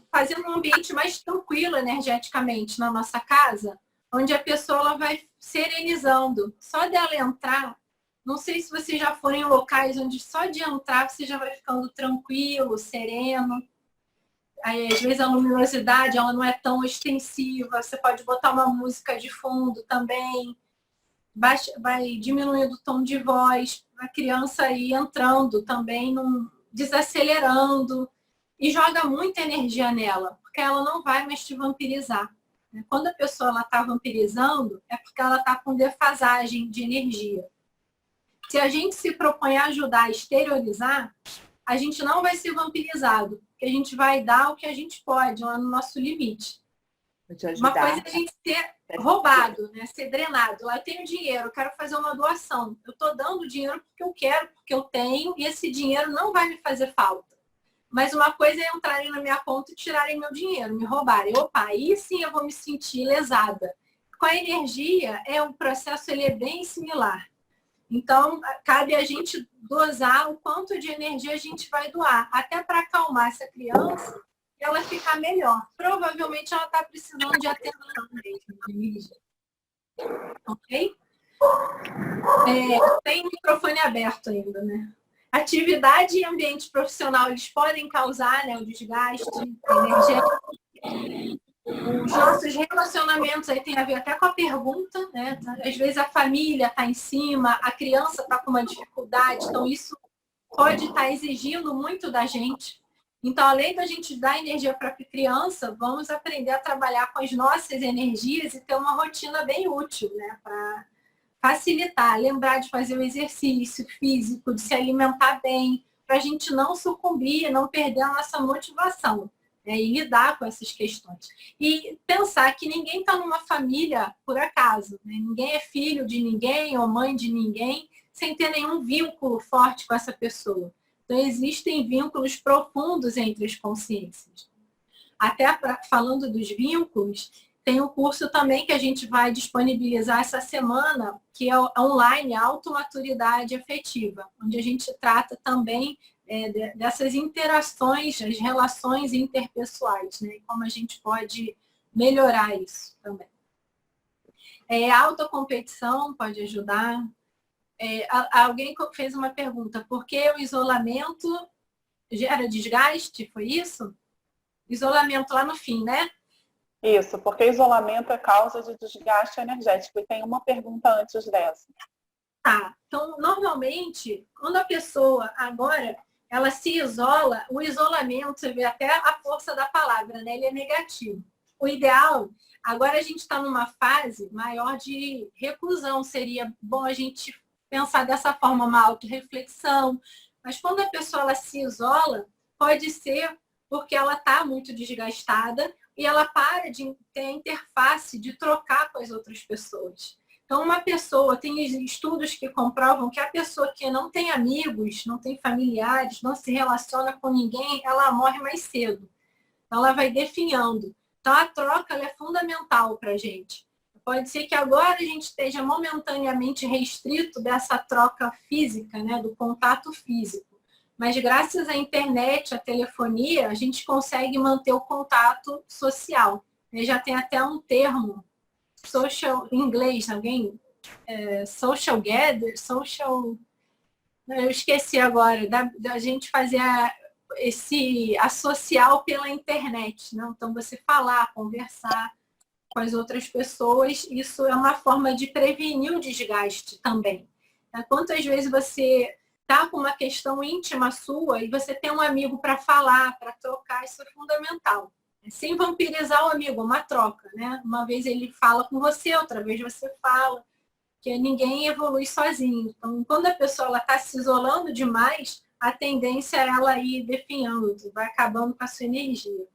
fazendo um ambiente mais tranquilo energeticamente na nossa casa, onde a pessoa ela vai serenizando. Só dela entrar, não sei se vocês já foram em locais onde só de entrar você já vai ficando tranquilo, sereno. Aí, às vezes a luminosidade ela não é tão ostensiva, você pode botar uma música de fundo também, vai diminuindo o tom de voz, a criança ir entrando também desacelerando, e joga muita energia nela, porque ela não vai mais te vampirizar. Quando a pessoa está vampirizando, é porque ela está com defasagem de energia. Se a gente se propõe a ajudar a exteriorizar, a gente não vai ser vampirizado, porque a gente vai dar o que a gente pode, lá no nosso limite. Uma coisa é a gente ser roubado, né? Ser drenado. Lá eu tenho dinheiro, eu quero fazer uma doação. Eu estou dando dinheiro porque eu quero, porque eu tenho, e esse dinheiro não vai me fazer falta. Mas uma coisa é entrarem na minha conta e tirarem meu dinheiro, me roubarem. Opa, aí sim eu vou me sentir lesada. Com a energia, o processo ele é bem similar. Então, cabe a gente dosar o quanto de energia a gente vai doar, até para acalmar essa criança e ela ficar melhor. Provavelmente ela está precisando de atenção mesmo, de energia. Ok? Tem o microfone aberto ainda, né? Atividade e ambiente profissional, eles podem causar, né, o desgaste energético. Os nossos relacionamentos aí tem a ver até com a pergunta, né? Às vezes a família está em cima, a criança está com uma dificuldade, então isso pode estar exigindo muito da gente. Então, além da gente dar energia para a criança, vamos aprender a trabalhar com as nossas energias e ter uma rotina bem útil, né? Para facilitar, lembrar de fazer o exercício físico, de se alimentar bem, para a gente não sucumbir, não perder a nossa motivação, né, e lidar com essas questões. E pensar que ninguém está numa família por acaso, né? Ninguém é filho de ninguém ou mãe de ninguém sem ter nenhum vínculo forte com essa pessoa. Então, existem vínculos profundos entre as consciências. Até falando dos vínculos, tem um curso também que a gente vai disponibilizar essa semana, que é online, Automaturidade Afetiva, onde a gente trata também dessas interações, as relações interpessoais, né? Como a gente pode melhorar isso também. A autocompetição pode ajudar. Alguém fez uma pergunta, por que o isolamento gera desgaste? Foi isso? Isolamento lá no fim, né? Isso, porque isolamento é causa de desgaste energético. E tem uma pergunta antes dessa. Então, normalmente, quando a pessoa agora, ela se isola, o isolamento, você vê até a força da palavra, né? Ele é negativo. O ideal, agora a gente está numa fase maior de reclusão, seria bom a gente pensar dessa forma, uma autorreflexão. Mas quando a pessoa ela se isola, pode ser porque ela está muito desgastada e ela para de ter a interface de trocar com as outras pessoas. Então, uma pessoa, tem estudos que comprovam que a pessoa que não tem amigos, não tem familiares, não se relaciona com ninguém, ela morre mais cedo. Então, ela vai definhando. Então, a troca ela é fundamental para a gente. Pode ser que agora a gente esteja momentaneamente restrito dessa troca física, né, do contato físico. Mas graças à internet, à telefonia, a gente consegue manter o contato social. Já tem até um termo, social, em inglês, alguém? Social gather, social... Eu esqueci agora, da gente fazer a social pela internet. Né? Então, você falar, conversar com as outras pessoas, isso é uma forma de prevenir o desgaste também. Quantas vezes você está com uma questão íntima sua e você tem um amigo para falar, para trocar, isso é fundamental. Sem vampirizar o amigo, uma troca, né? Uma vez ele fala com você, outra vez você fala, que ninguém evolui sozinho. Então, quando a pessoa está se isolando demais, a tendência é ela ir definhando, vai acabando com a sua energia.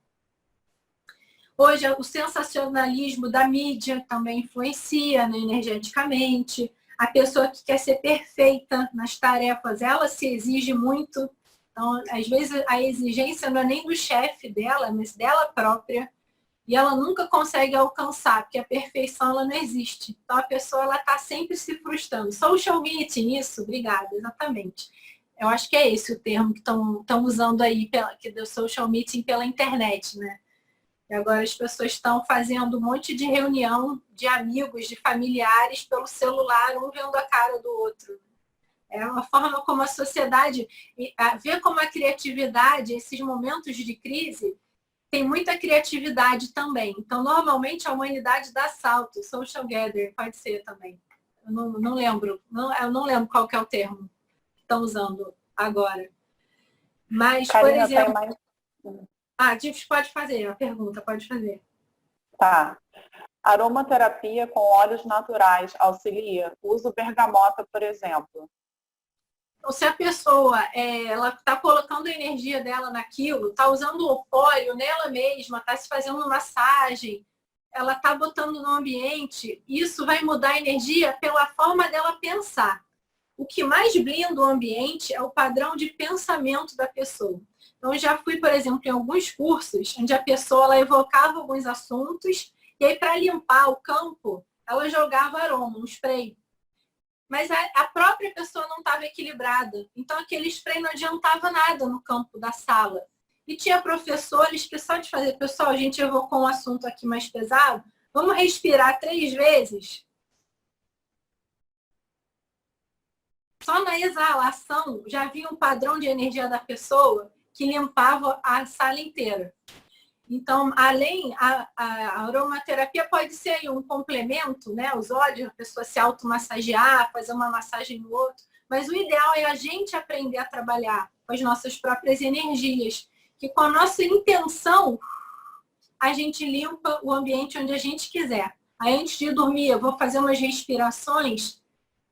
Hoje, o sensacionalismo da mídia também influencia, né, energeticamente. A pessoa que quer ser perfeita nas tarefas, ela se exige muito. Então, às vezes, a exigência não é nem do chefe dela, mas dela própria. E ela nunca consegue alcançar, porque a perfeição ela não existe. Então, a pessoa está sempre se frustrando. Social meeting, isso? Obrigada, exatamente. Eu acho que é esse o termo que estão usando aí, que deu social meeting pela internet, né? E agora as pessoas estão fazendo um monte de reunião de amigos, de familiares pelo celular, um vendo a cara do outro. É uma forma como a sociedade, vê como a criatividade, esses momentos de crise, tem muita criatividade também. Então, normalmente, a humanidade dá salto. Social gather pode ser também. Eu não lembro. Eu não lembro qual que é o termo que estão usando agora. Mas, por Karina, exemplo... tem mais... pode fazer, a pergunta, pode fazer. Tá. Aromaterapia com óleos naturais auxilia? Uso bergamota, por exemplo. Então, se a pessoa ela está colocando a energia dela naquilo, está usando o óleo nela mesma, está se fazendo massagem, ela está botando no ambiente, isso vai mudar a energia pela forma dela pensar. O que mais blinda o ambiente é o padrão de pensamento da pessoa. Então, eu já fui, por exemplo, em alguns cursos, onde a pessoa ela evocava alguns assuntos, e aí, para limpar o campo, ela jogava aroma, um spray. Mas a própria pessoa não estava equilibrada. Então, aquele spray não adiantava nada no campo da sala. E tinha professores que só de fazer, pessoal, a gente evocou um assunto aqui mais pesado, vamos respirar 3 vezes? Só na exalação já havia um padrão de energia da pessoa que limpava a sala inteira. Então, além, a aromaterapia pode ser aí um complemento, né? Os óleos, a pessoa se automassagear, fazer uma massagem no outro. Mas o ideal é a gente aprender a trabalhar com as nossas próprias energias. Que com a nossa intenção, a gente limpa o ambiente onde a gente quiser. Aí, antes de dormir, eu vou fazer umas respirações,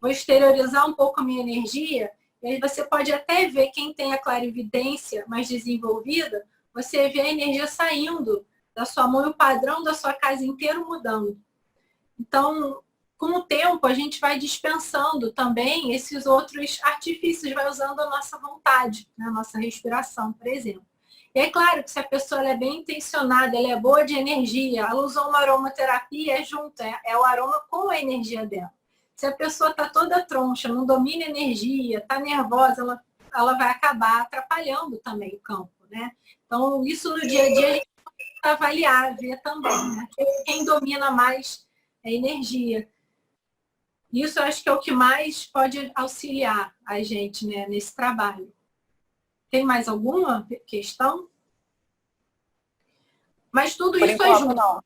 vou exteriorizar um pouco a minha energia, e aí você pode até ver, quem tem a clarividência mais desenvolvida, você vê a energia saindo da sua mão e o padrão da sua casa inteiro mudando. Então, com o tempo, a gente vai dispensando também esses outros artifícios, vai usando a nossa vontade, né? A nossa respiração, por exemplo. E é claro que se a pessoa ela é bem intencionada, ela é boa de energia, ela usou uma aromaterapia, é junto, é o aroma com a energia dela. Se a pessoa está toda troncha, não domina a energia, está nervosa, ela vai acabar atrapalhando também o campo, né? Então, isso no dia a dia a gente precisa avaliar, ver também, né? Quem domina mais a energia. Isso eu acho que é o que mais pode auxiliar a gente, né, nesse trabalho. Tem mais alguma questão? Mas tudo isso ajuda. Não.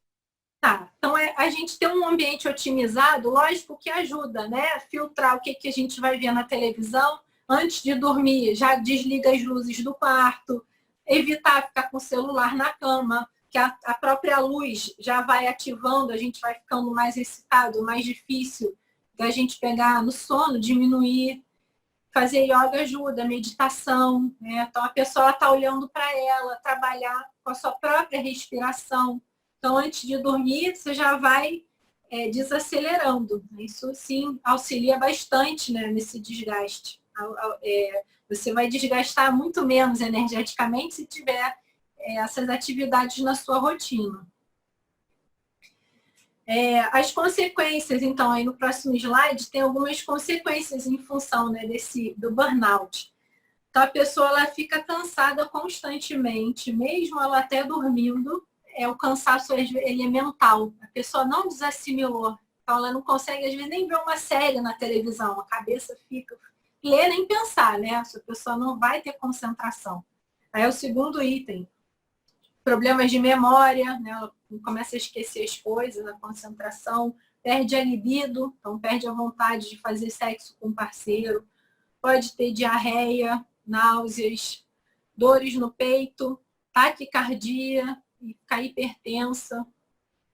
Tá, então a gente ter um ambiente otimizado, lógico que ajuda, né? Filtrar o que a gente vai ver na televisão. Antes de dormir, já desliga as luzes do quarto. Evitar ficar com o celular na cama, que a própria luz já vai ativando, a gente vai ficando mais excitado, mais difícil da gente pegar no sono, diminuir. Fazer yoga ajuda, meditação, né? Então a pessoa está olhando para ela, trabalhar com a sua própria respiração. Então, antes de dormir, você já vai desacelerando. Isso, sim, auxilia bastante, né, nesse desgaste. Você vai desgastar muito menos energeticamente se tiver essas atividades na sua rotina. As consequências, então, aí no próximo slide, tem algumas consequências em função, né, do burnout. Então, a pessoa ela fica cansada constantemente, mesmo ela até dormindo. O cansaço ele é mental. A pessoa não desassimilou. Então, ela não consegue, às vezes, nem ver uma série na televisão. A cabeça fica... Ler nem pensar, né? Essa pessoa não vai ter concentração. Aí é o segundo item. Problemas de memória, né? Ela começa a esquecer as coisas, a concentração. Perde a libido, então perde a vontade de fazer sexo com o parceiro. Pode ter diarreia, náuseas, dores no peito, taquicardia, ficar hipertensa,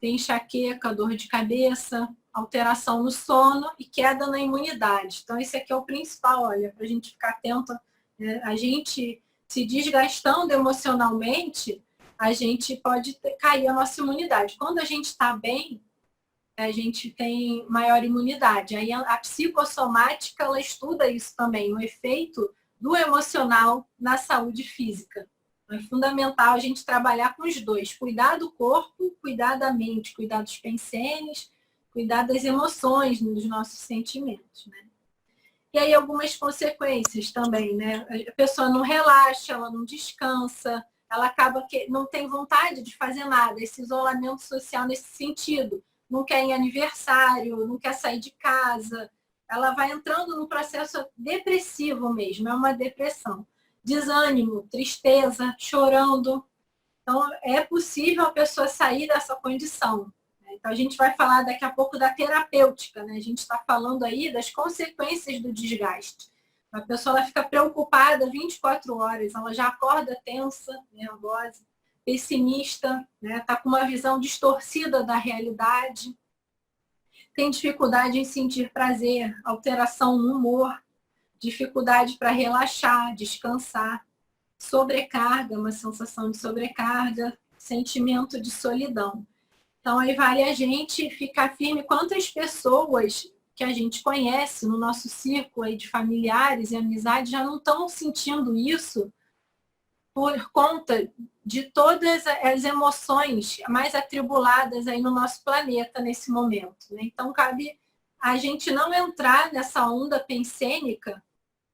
tem enxaqueca, dor de cabeça, alteração no sono e queda na imunidade. Então, esse aqui é o principal, olha, para a gente ficar atento. Né? A gente se desgastando emocionalmente, a gente pode cair a nossa imunidade. Quando a gente está bem, a gente tem maior imunidade. Aí a psicossomática, ela estuda isso também, o efeito do emocional na saúde física. É fundamental a gente trabalhar com os dois. Cuidar do corpo, cuidar da mente, cuidar dos pensenes, cuidar das emoções, dos nossos sentimentos. Né? E aí algumas consequências também. Né? A pessoa não relaxa, ela não descansa, ela acaba que não tem vontade de fazer nada. Esse isolamento social nesse sentido. Não quer ir em aniversário, não quer sair de casa. Ela vai entrando num processo depressivo mesmo, é uma depressão. Desânimo, tristeza, chorando. Então, é possível a pessoa sair dessa condição. Então, a gente vai falar daqui a pouco da terapêutica, né? A gente está falando aí das consequências do desgaste. A pessoa ela fica preocupada 24 horas, ela já acorda tensa, nervosa, pessimista, né? Tá com uma visão distorcida da realidade, tem dificuldade em sentir prazer, alteração no humor, dificuldade para relaxar, descansar, sobrecarga, uma sensação de sobrecarga, sentimento de solidão. Então, aí vale a gente ficar firme. Quantas pessoas que a gente conhece no nosso círculo aí de familiares e amizades já não estão sentindo isso por conta de todas as emoções mais atribuladas aí no nosso planeta nesse momento, né? Então, cabe a gente não entrar nessa onda pensênica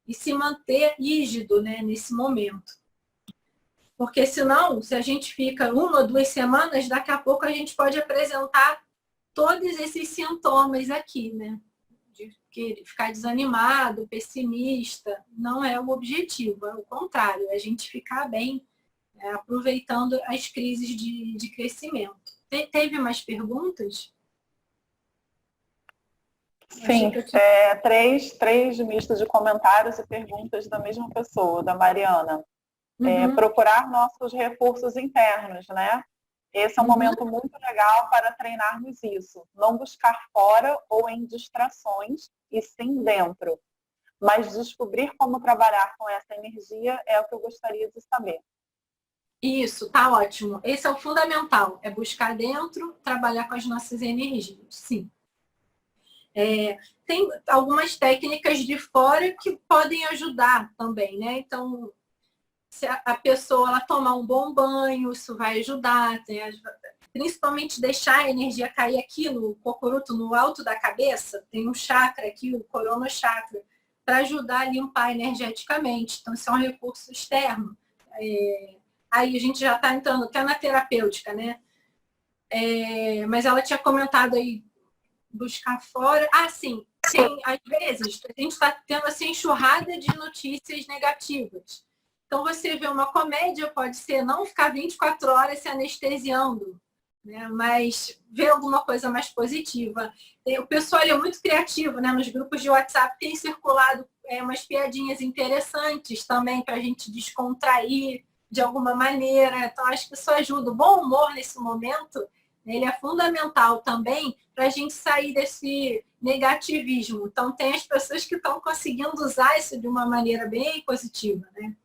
e se manter rígido, né, nesse momento. Porque senão, se a gente fica 1 ou 2 semanas, daqui a pouco a gente pode apresentar todos esses sintomas aqui, né? De ficar desanimado, pessimista. Não é o objetivo, é o contrário, é a gente ficar bem, aproveitando as crises de crescimento. Teve mais perguntas? Sim, três mistos de comentários e perguntas da mesma pessoa, da Mariana. Procurar nossos recursos internos, né? Esse é um momento muito legal para treinarmos isso. Não buscar fora ou em distrações, e sim dentro. Mas descobrir como trabalhar com essa energia é o que eu gostaria de saber. Isso, tá ótimo. Esse é o fundamental, é buscar dentro, trabalhar com as nossas energias, sim. Tem algumas técnicas de fora que podem ajudar também, né? Então, se a pessoa ela tomar um bom banho, isso vai ajudar, principalmente deixar a energia cair aqui no cocuruto, no alto da cabeça, tem um chakra aqui, o corona chakra, para ajudar a limpar energeticamente. Então, isso é um recurso externo. Aí a gente já está entrando até na terapêutica, né? Mas ela tinha comentado aí, buscar fora. Sim, às vezes a gente está tendo assim, enxurrada de notícias negativas. Então, você vê uma comédia, pode ser não ficar 24 horas se anestesiando, né? Mas ver alguma coisa mais positiva. O pessoal é muito criativo, né? Nos grupos de WhatsApp tem circulado umas piadinhas interessantes também para a gente descontrair de alguma maneira. Então, acho que isso ajuda. O bom humor nesse momento, ele é fundamental também para a gente sair desse negativismo. Então, tem as pessoas que estão conseguindo usar isso de uma maneira bem positiva, né?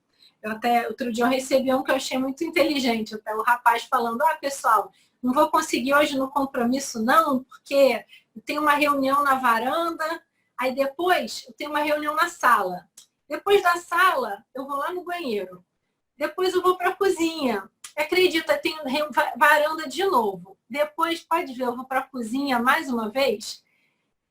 Outro dia eu recebi um que eu achei muito inteligente, até o rapaz falando, pessoal, não vou conseguir hoje no compromisso não, porque eu tenho uma reunião na varanda, aí depois eu tenho uma reunião na sala. Depois da sala, eu vou lá no banheiro. Depois eu vou para a cozinha. Acredita, tem varanda de novo. Depois, pode ver, eu vou para a cozinha mais uma vez.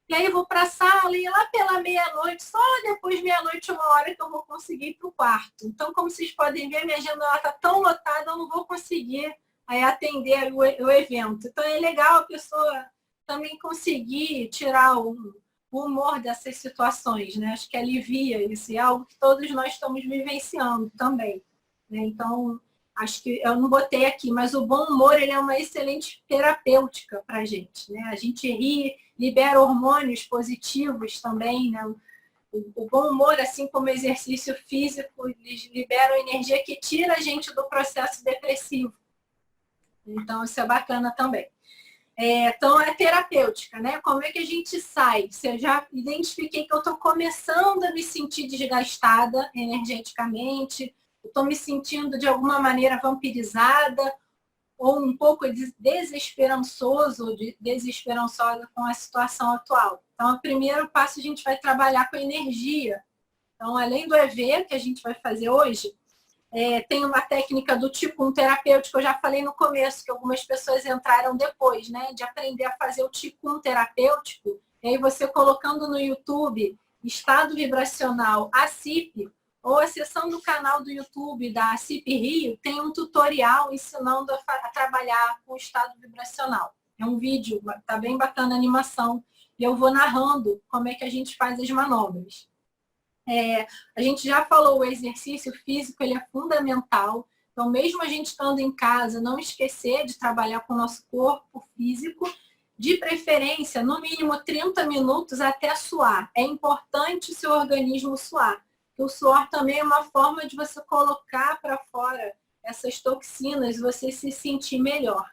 E aí eu vou para a sala e lá pela meia-noite, só depois meia-noite, 1h que eu vou conseguir ir para o quarto. Então, como vocês podem ver, minha agenda está tão lotada, eu não vou conseguir atender o evento. Então, é legal a pessoa também conseguir tirar o humor dessas situações, né? Acho que alivia isso, é algo que todos nós estamos vivenciando também, né? Então, acho que eu não botei aqui, mas o bom humor ele é uma excelente terapêutica para a gente, né? A gente ri, libera hormônios positivos também, né? O bom humor, assim como o exercício físico, eles liberam energia que tira a gente do processo depressivo. Então, isso é bacana também. Então, é terapêutica, né? Como é que a gente sai? Se eu já identifiquei que eu estou começando a me sentir desgastada energeticamente, estou me sentindo de alguma maneira vampirizada ou um pouco desesperançoso ou desesperançosa com a situação atual. Então, o primeiro passo a gente vai trabalhar com a energia. Então, além do EV que a gente vai fazer hoje, tem uma técnica do tipo 1 terapêutico, eu já falei no começo, que algumas pessoas entraram depois, né? De aprender a fazer o tipo 1 terapêutico, e aí você colocando no YouTube estado vibracional ACIP, ou acessando o canal do YouTube da ACIP Rio, tem um tutorial ensinando a trabalhar com o estado vibracional. É um vídeo, tá bem bacana a animação, e eu vou narrando como é que a gente faz as manobras. A gente já falou, o exercício físico ele é fundamental. Então, mesmo a gente estando em casa, não esquecer de trabalhar com o nosso corpo físico, de preferência, no mínimo 30 minutos até suar. É importante o seu organismo suar. que o suor também é uma forma de você colocar para fora essas toxinas e você se sentir melhor.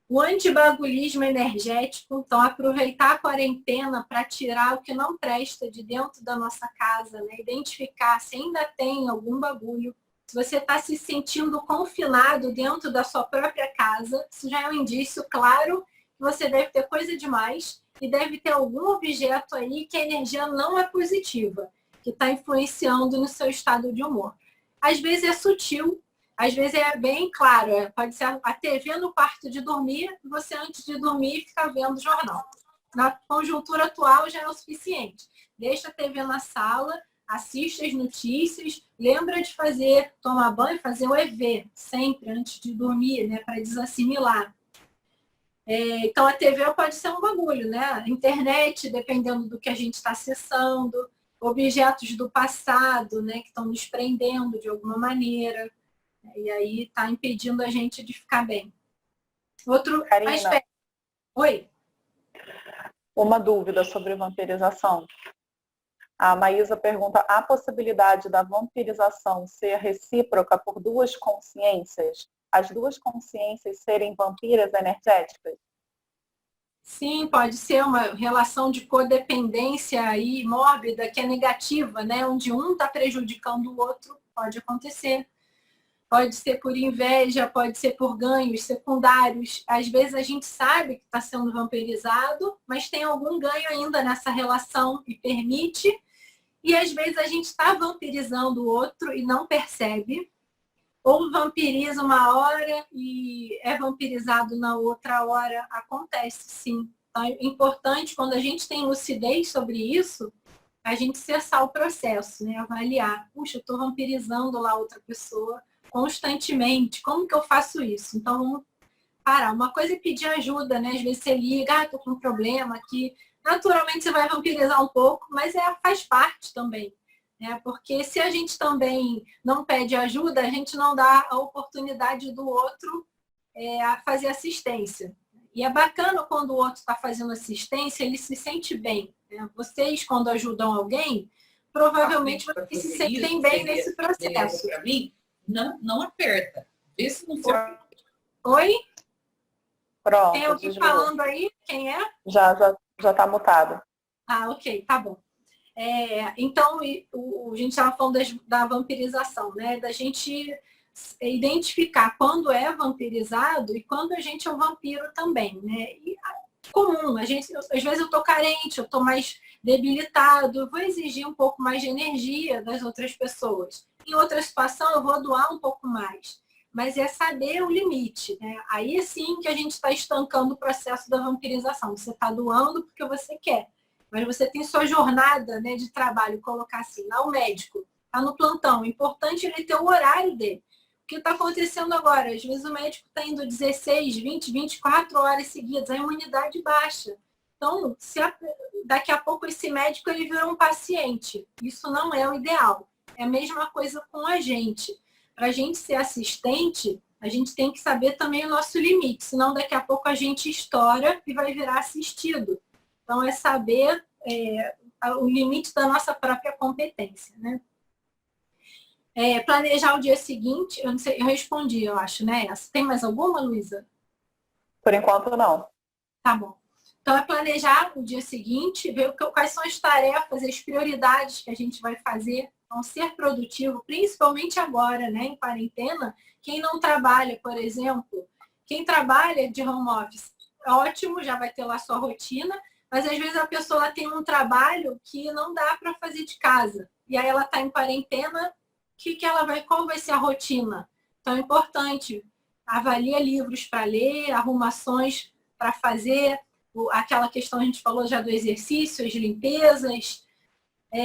O antibagulhismo energético, então aproveitar a quarentena para tirar o que não presta de dentro da nossa casa, né? Identificar se ainda tem algum bagulho. Se você está se sentindo confinado dentro da sua própria casa, isso já é um indício claro que você deve ter coisa demais e deve ter algum objeto aí que a energia não é positiva, que está influenciando no seu estado de humor. Às vezes é sutil, às vezes é bem claro. Pode ser a TV no quarto de dormir, você antes de dormir fica vendo jornal. Na conjuntura atual já é o suficiente. Deixa a TV na sala, assiste as notícias, lembra de tomar banho, fazer o EV, sempre antes de dormir, né, para desassimilar. Então a TV pode ser um bagulho, né? A internet, dependendo do que a gente está acessando, objetos do passado, né, que estão nos prendendo de alguma maneira, e aí está impedindo a gente de ficar bem. Outro aspecto. Oi? Uma dúvida sobre vampirização. A Maísa pergunta, há possibilidade da vampirização ser recíproca por duas consciências? As duas consciências serem vampiras energéticas? Sim, pode ser uma relação de codependência aí mórbida, que é negativa, né? Onde um está prejudicando o outro, pode acontecer. Pode ser por inveja, pode ser por ganhos secundários. Às vezes a gente sabe que está sendo vampirizado, mas tem algum ganho ainda nessa relação e permite. E às vezes a gente está vampirizando o outro e não percebe. Ou vampiriza uma hora e é vampirizado na outra hora. Acontece, sim. Então, é importante, quando a gente tem lucidez sobre isso, a gente cessar o processo, né? Avaliar. Puxa, eu estou vampirizando lá outra pessoa constantemente. Como que eu faço isso? Então, vamos parar. Uma coisa é pedir ajuda, né? Às vezes você liga, estou com um problema aqui. Naturalmente você vai vampirizar um pouco, mas faz parte também. Porque se a gente também não pede ajuda, a gente não dá a oportunidade do outro a fazer assistência. E é bacana quando o outro está fazendo assistência, ele se sente bem. Né? Vocês, quando ajudam alguém, provavelmente vocês se sentem bem nesse processo. Para mim, não aperta. Vê se não for. Oi? Pronto. Tem alguém falando aí? Quem é? Já está mutado. Ah, ok, tá bom. Então, a gente estava falando da vampirização, né? Da gente identificar quando é vampirizado e quando a gente é um vampiro também, né? E comum, às vezes eu tô carente, eu tô mais debilitado, eu vou exigir um pouco mais de energia das outras pessoas. Em outra situação, eu vou doar um pouco mais. Mas é saber o limite, né? Aí sim que a gente está estancando o processo da vampirização. Você está doando porque você quer. Mas você tem sua jornada, né, de trabalho, colocar assim, lá o médico está no plantão, é importante ele ter o horário dele. O que está acontecendo agora? Às vezes o médico está indo 16, 20, 24 horas seguidas, a imunidade baixa. Então, daqui a pouco esse médico ele virou um paciente. Isso não é o ideal. É a mesma coisa com a gente. Para a gente ser assistente, a gente tem que saber também o nosso limite, senão daqui a pouco a gente estoura e vai virar assistido. Então, é saber o limite da nossa própria competência, né? Planejar o dia seguinte, eu não sei, eu respondi, eu acho, né? Tem mais alguma, Luísa? Por enquanto, não. Tá bom. Então, é planejar o dia seguinte, ver quais são as tarefas, as prioridades que a gente vai fazer. Então, ser produtivo, principalmente agora, né? Em quarentena, quem não trabalha, por exemplo, quem trabalha de home office, ótimo, já vai ter lá sua rotina, mas às vezes a pessoa tem um trabalho que não dá para fazer de casa. E aí ela está em quarentena, qual vai ser a rotina? Então é importante, avalia livros para ler, arrumações para fazer, aquela questão a gente falou já do exercício, as limpezas,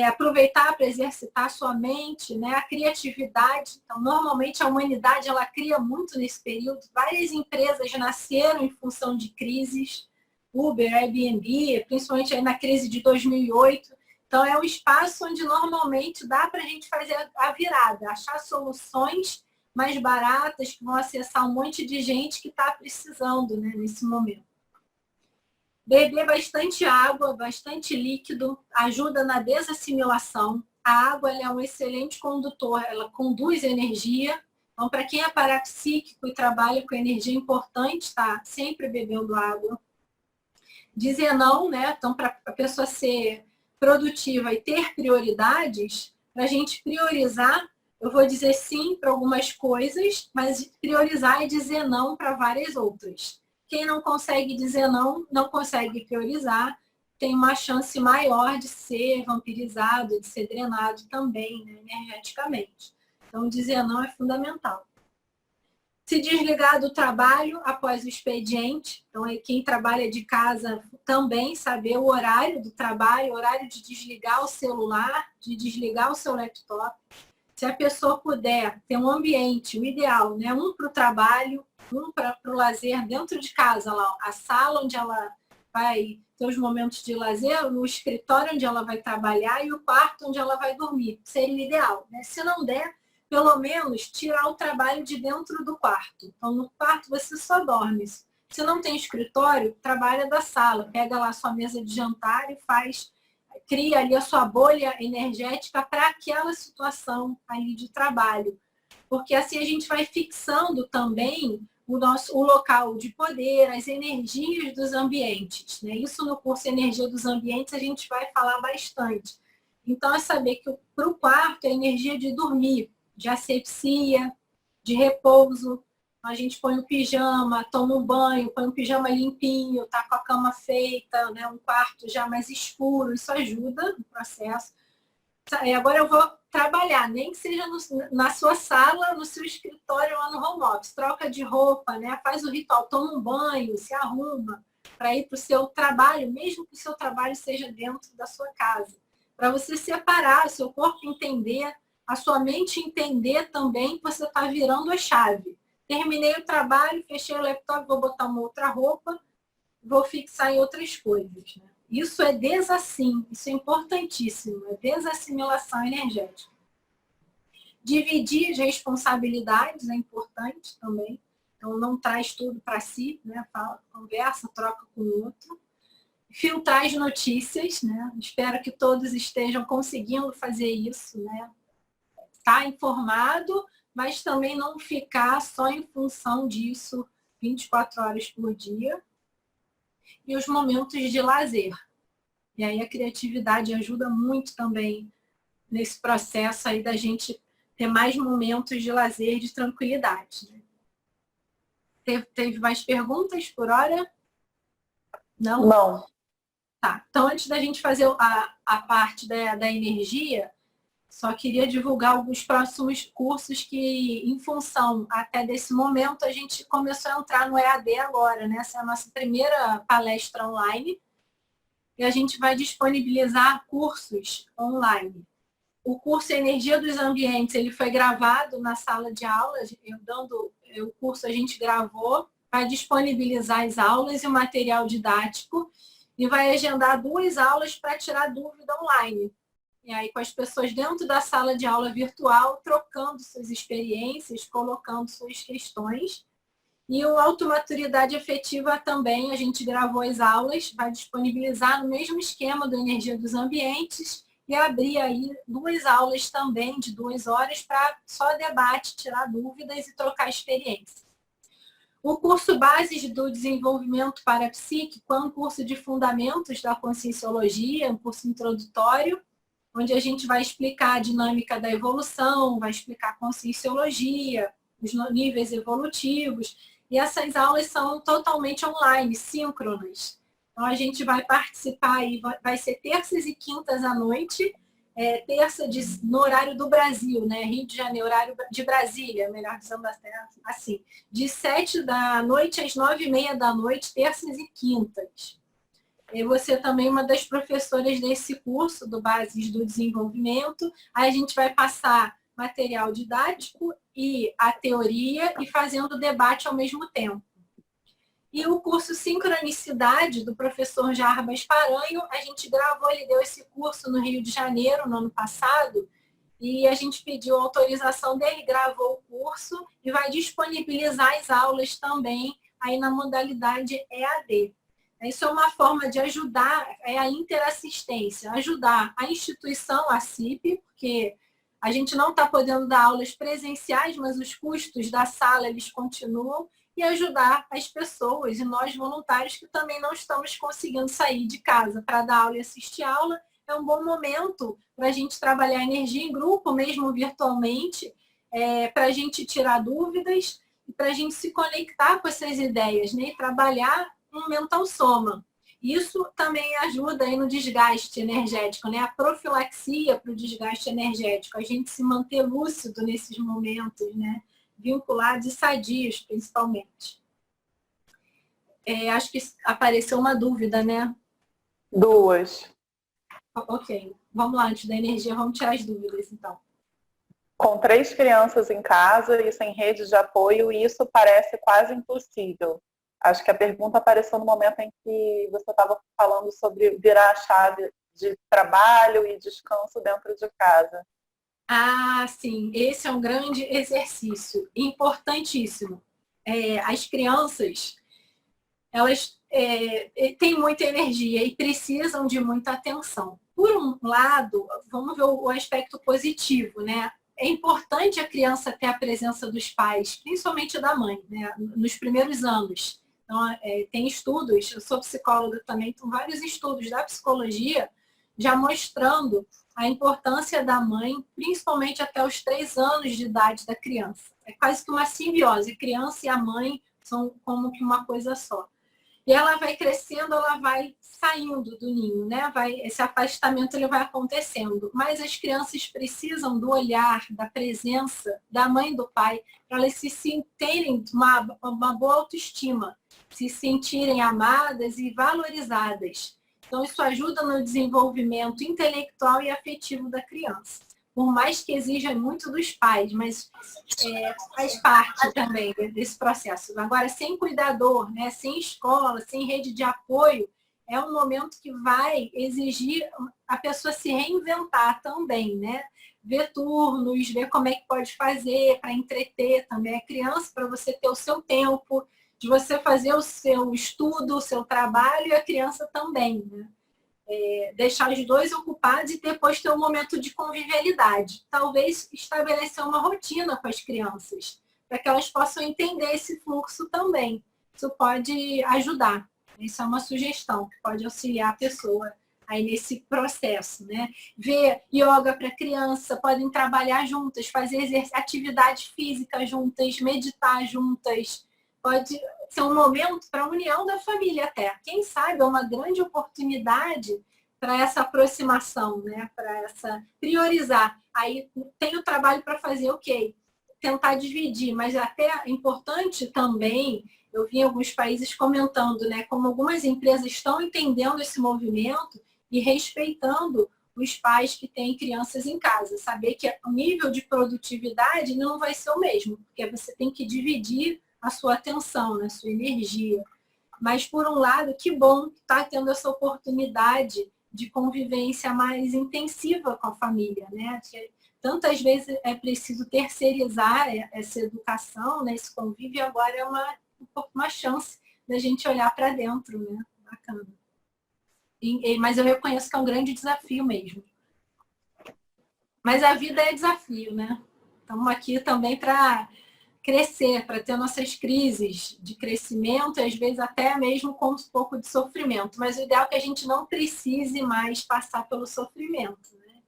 aproveitar para exercitar a sua mente, né? A criatividade. Então, normalmente a humanidade ela cria muito nesse período. Várias empresas nasceram em função de crises. Uber, Airbnb, principalmente aí na crise de 2008. Então, é um espaço onde normalmente dá para a gente fazer a virada, achar soluções mais baratas que vão acessar um monte de gente que está precisando, né, nesse momento. Beber bastante água, bastante líquido, ajuda na desassimilação. A água ela é um excelente condutor, ela conduz energia. Então, para quem é parapsíquico e trabalha com energia, é importante estar sempre bebendo água. Dizer não, né? Então, para a pessoa ser produtiva e ter prioridades, para a gente priorizar, eu vou dizer sim para algumas coisas, mas priorizar é dizer não para várias outras. Quem não consegue dizer não, não consegue priorizar, tem uma chance maior de ser vampirizado, de ser drenado também, né, energeticamente. Então, dizer não é fundamental. Se desligar do trabalho após o expediente. Então, quem trabalha de casa também saber o horário do trabalho, o horário de desligar o celular, de desligar o seu laptop. Se a pessoa puder ter um ambiente, o ideal, né? Um para o trabalho, um para o lazer dentro de casa, lá, a sala onde ela vai ter os momentos de lazer, o escritório onde ela vai trabalhar e o quarto onde ela vai dormir. Seria o ideal, né? Se não der, pelo menos tirar o trabalho de dentro do quarto. Então, no quarto você só dorme. Se não tem escritório, trabalha da sala. Pega lá sua mesa de jantar e cria ali a sua bolha energética para aquela situação ali de trabalho. Porque assim a gente vai fixando também o local de poder, as energias dos ambientes. Né? Isso no curso Energia dos Ambientes a gente vai falar bastante. Então, é saber que para o quarto é a energia de dormir, de asepsia, de repouso. A gente põe o pijama, toma um banho, põe um pijama limpinho, tá com a cama feita, né? Um quarto já mais escuro, isso ajuda no processo. E agora eu vou trabalhar, nem que seja na sua sala, no seu escritório lá no home office. Troca de roupa, né? Faz o ritual, toma um banho, se arruma para ir para o seu trabalho, mesmo que o seu trabalho seja dentro da sua casa. Para você separar, o seu corpo entender, a sua mente entender também que você está virando a chave. Terminei o trabalho, fechei o laptop, vou botar uma outra roupa, vou fixar em outras coisas. Né? Isso é desassim, isso é importantíssimo, é desassimilação energética. Dividir as responsabilidades é importante também. Então, não traz tudo para si, né? Fala, conversa, troca com o outro. Filtrar as notícias, né? Espero que todos estejam conseguindo fazer isso, né? Tá informado, mas também não ficar só em função disso 24 horas por dia. E os momentos de lazer. E aí a criatividade ajuda muito também nesse processo aí da gente ter mais momentos de lazer, de tranquilidade. Né? Teve mais perguntas por hora? Não? Não. Tá. Então, antes da gente fazer a parte da energia, só queria divulgar alguns próximos cursos que, em função até desse momento, a gente começou a entrar no EAD agora, né? Essa é a nossa primeira palestra online. E a gente vai disponibilizar cursos online. O curso Energia dos Ambientes, ele foi gravado na sala de aula. O curso a gente gravou, vai disponibilizar as aulas e o material didático e vai agendar 2 aulas para tirar dúvida online. E aí, com as pessoas dentro da sala de aula virtual, trocando suas experiências, colocando suas questões. E o Automaturidade Efetiva também, a gente gravou as aulas, vai disponibilizar no mesmo esquema do Energia dos Ambientes e abrir aí 2 aulas também de 2 horas para só debate, tirar dúvidas e trocar experiência. O curso Bases do Desenvolvimento Parapsíquico é um curso de fundamentos da Conscienciologia, um curso introdutório, onde a gente vai explicar a dinâmica da evolução, vai explicar a Conscienciologia, os níveis evolutivos, e essas aulas são totalmente online, síncronas. Então, a gente vai participar, aí, vai ser terças e quintas à noite, no horário do Brasil, né? Rio de Janeiro, horário de Brasília, melhor dizendo assim, de 7 da noite às 9h30 da noite, terças e quintas. E você também é uma das professoras desse curso, do Bases do Desenvolvimento. Aí a gente vai passar material didático e a teoria e fazendo debate ao mesmo tempo. E o curso Sincronicidade, do professor Jarbas Paranho, a gente gravou, ele deu esse curso no Rio de Janeiro, no ano passado, e a gente pediu a autorização dele, gravou o curso e vai disponibilizar as aulas também aí na modalidade EAD. Isso é uma forma de ajudar, é a interassistência, ajudar a instituição, a CIP, porque a gente não está podendo dar aulas presenciais, mas os custos da sala eles continuam, e ajudar as pessoas e nós voluntários que também não estamos conseguindo sair de casa para dar aula e assistir aula. É um bom momento para a gente trabalhar energia em grupo, mesmo virtualmente, para a gente tirar dúvidas e para a gente se conectar com essas ideias, né? E trabalhar um mental soma. Isso também ajuda aí no desgaste energético, né? A profilaxia para o desgaste energético, a gente se manter lúcido nesses momentos, né? Vinculados e sadios, principalmente. Acho que apareceu uma dúvida, né? 2. Ok, vamos lá, antes da energia, vamos tirar as dúvidas, então. Com 3 crianças em casa e sem rede de apoio, isso parece quase impossível. Acho que a pergunta apareceu no momento em que você estava falando sobre virar a chave de trabalho e descanso dentro de casa. Ah, sim, esse é um grande exercício, importantíssimo. As crianças, elas têm muita energia e precisam de muita atenção. Por um lado, vamos ver o aspecto positivo, né? É importante a criança ter a presença dos pais, principalmente da mãe, né? Nos primeiros anos. Então, tem estudos, eu sou psicóloga também, tem vários estudos da psicologia já mostrando a importância da mãe, principalmente até os 3 anos de idade da criança. É quase que uma simbiose, a criança e a mãe são como que uma coisa só. E ela vai crescendo, ela vai saindo do ninho, né? Esse afastamento ele vai acontecendo. Mas as crianças precisam do olhar, da presença da mãe e do pai, para elas se terem uma boa autoestima, se sentirem amadas e valorizadas. Então, isso ajuda no desenvolvimento intelectual e afetivo da criança. Por mais que exija muito dos pais, mas faz parte também desse processo. Agora, sem cuidador, né, sem escola, sem rede de apoio, é um momento que vai exigir a pessoa se reinventar também, né? Ver turnos, ver como é que pode fazer para entreter também a criança, para você ter o seu tempo, de você fazer o seu estudo, o seu trabalho e a criança também, né? Deixar os dois ocupados e depois ter um momento de convivialidade. Talvez estabelecer uma rotina com as crianças, para que elas possam entender esse fluxo também. Isso pode ajudar. Isso é uma sugestão que pode auxiliar a pessoa aí nesse processo, né? Ver yoga para criança, podem trabalhar juntas, fazer atividade física juntas, meditar juntas. Pode ser um momento para a união da família até. Quem sabe é uma grande oportunidade para essa aproximação, né? Para essa priorizar. Aí tem o trabalho para fazer, ok. Tentar dividir, mas até é importante também, eu vi em alguns países comentando, né? Como algumas empresas estão entendendo esse movimento e respeitando os pais que têm crianças em casa. Saber que o nível de produtividade não vai ser o mesmo, porque você tem que dividir a sua atenção, né, a sua energia. Mas, por um lado, que bom que está tendo essa oportunidade de convivência mais intensiva com a família, né? Que tantas vezes é preciso terceirizar essa educação, né, esse convívio, e agora é uma chance da gente olhar para dentro, né? Bacana. Mas eu reconheço que é um grande desafio mesmo. Mas a vida é desafio, né? Estamos aqui também para crescer, para ter nossas crises de crescimento, e às vezes até mesmo com um pouco de sofrimento. Mas o ideal é que a gente não precise mais passar pelo sofrimento, né?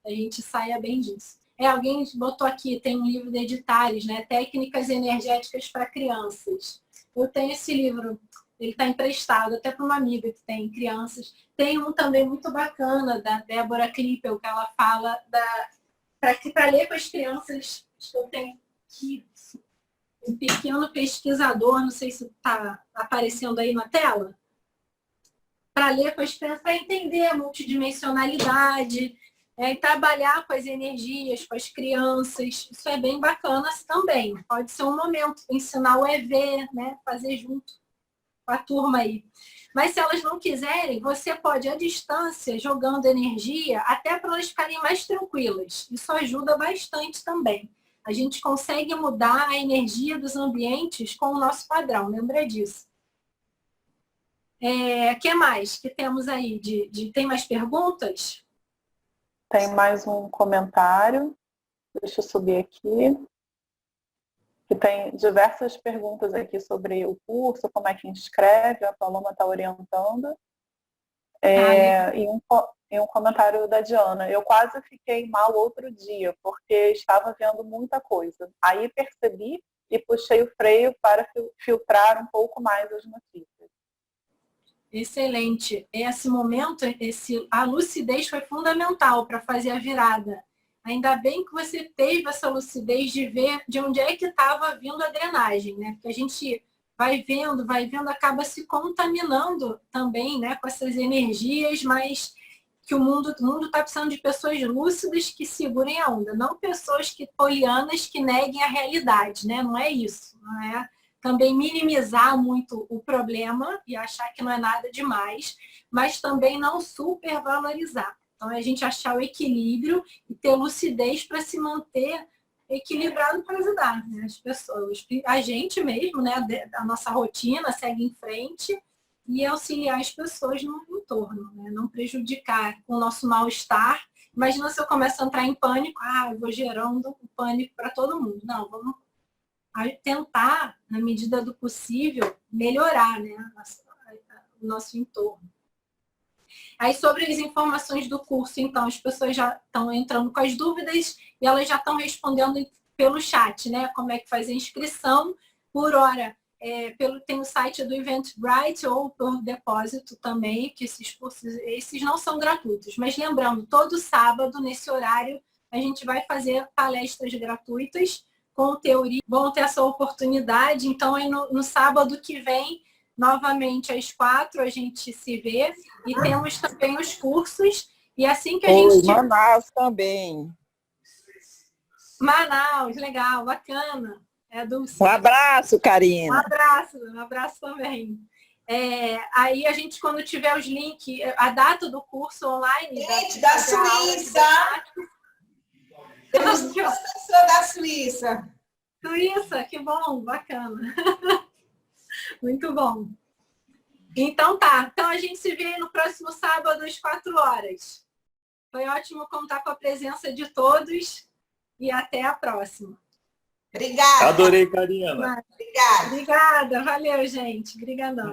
A gente saia bem disso. Alguém botou aqui, tem um livro de Editares, né? Técnicas energéticas para crianças. Eu tenho esse livro, ele está emprestado até para uma amiga que tem crianças. Tem um também muito bacana, da Débora Klippel, que ela fala para ler com as crianças. Eu tenho aqui um pequeno pesquisador, não sei se está aparecendo aí na tela, para ler com as crianças, para entender a multidimensionalidade, e trabalhar com as energias, com as crianças. Isso é bem bacana também. Pode ser um momento, ensinar o EV, né? Fazer junto com a turma aí. Mas se elas não quiserem, você pode, à distância, jogando energia, até para elas ficarem mais tranquilas. Isso ajuda bastante também. A gente consegue mudar a energia dos ambientes com o nosso padrão, lembra disso? Que mais que temos aí? Tem mais perguntas? Tem mais um comentário. Deixa eu subir aqui. Que tem diversas perguntas aqui sobre o curso, como é que inscreve, a Paloma está orientando. E um comentário da Diana. Eu quase fiquei mal outro dia, porque estava vendo muita coisa. Aí percebi e puxei o freio para filtrar um pouco mais as notícias. Excelente. Esse momento, a lucidez foi fundamental para fazer a virada. Ainda bem que você teve essa lucidez de ver de onde é que estava vindo a drenagem, né? Porque a gente vai vendo, acaba se contaminando também, né, com essas energias, mas que o mundo está precisando de pessoas lúcidas que segurem a onda, não pessoas polianas que neguem a realidade, né? Não é isso, não é? Também minimizar muito o problema e achar que não é nada demais, mas também não supervalorizar. Então, é a gente achar o equilíbrio e ter lucidez para se manter equilibrado para ajudar, né, as pessoas. A gente mesmo, né, a nossa rotina segue em frente e auxiliar as pessoas no entorno, né, não prejudicar com o nosso mal-estar. Imagina se eu começo a entrar em pânico, eu vou gerando pânico para todo mundo. Não, vamos tentar, na medida do possível, melhorar, né, o nosso entorno. Aí, sobre as informações do curso, então, as pessoas já estão entrando com as dúvidas e elas já estão respondendo pelo chat, né? Como é que faz a inscrição. Por hora, tem o site do Eventbrite ou por depósito também, que esses cursos, esses não são gratuitos. Mas lembrando, todo sábado, nesse horário, a gente vai fazer palestras gratuitas com teoria. Vão ter essa oportunidade. Então, aí no sábado que vem, novamente às 4 a gente se vê e temos também os cursos e assim que a gente... Manaus também. Manaus, legal, bacana. Um abraço, Karina. Um abraço também. Aí a gente, quando tiver os links, a data do curso online... Gente, da Suíça! Temos duas pessoas da Suíça. Suíça, que bom, bacana. Muito bom. Então tá. Então a gente se vê no próximo sábado às 4 horas. Foi ótimo contar com a presença de todos e até a próxima. Obrigada. Adorei, Karina. Obrigada. Obrigada. Valeu, gente. Obrigadão.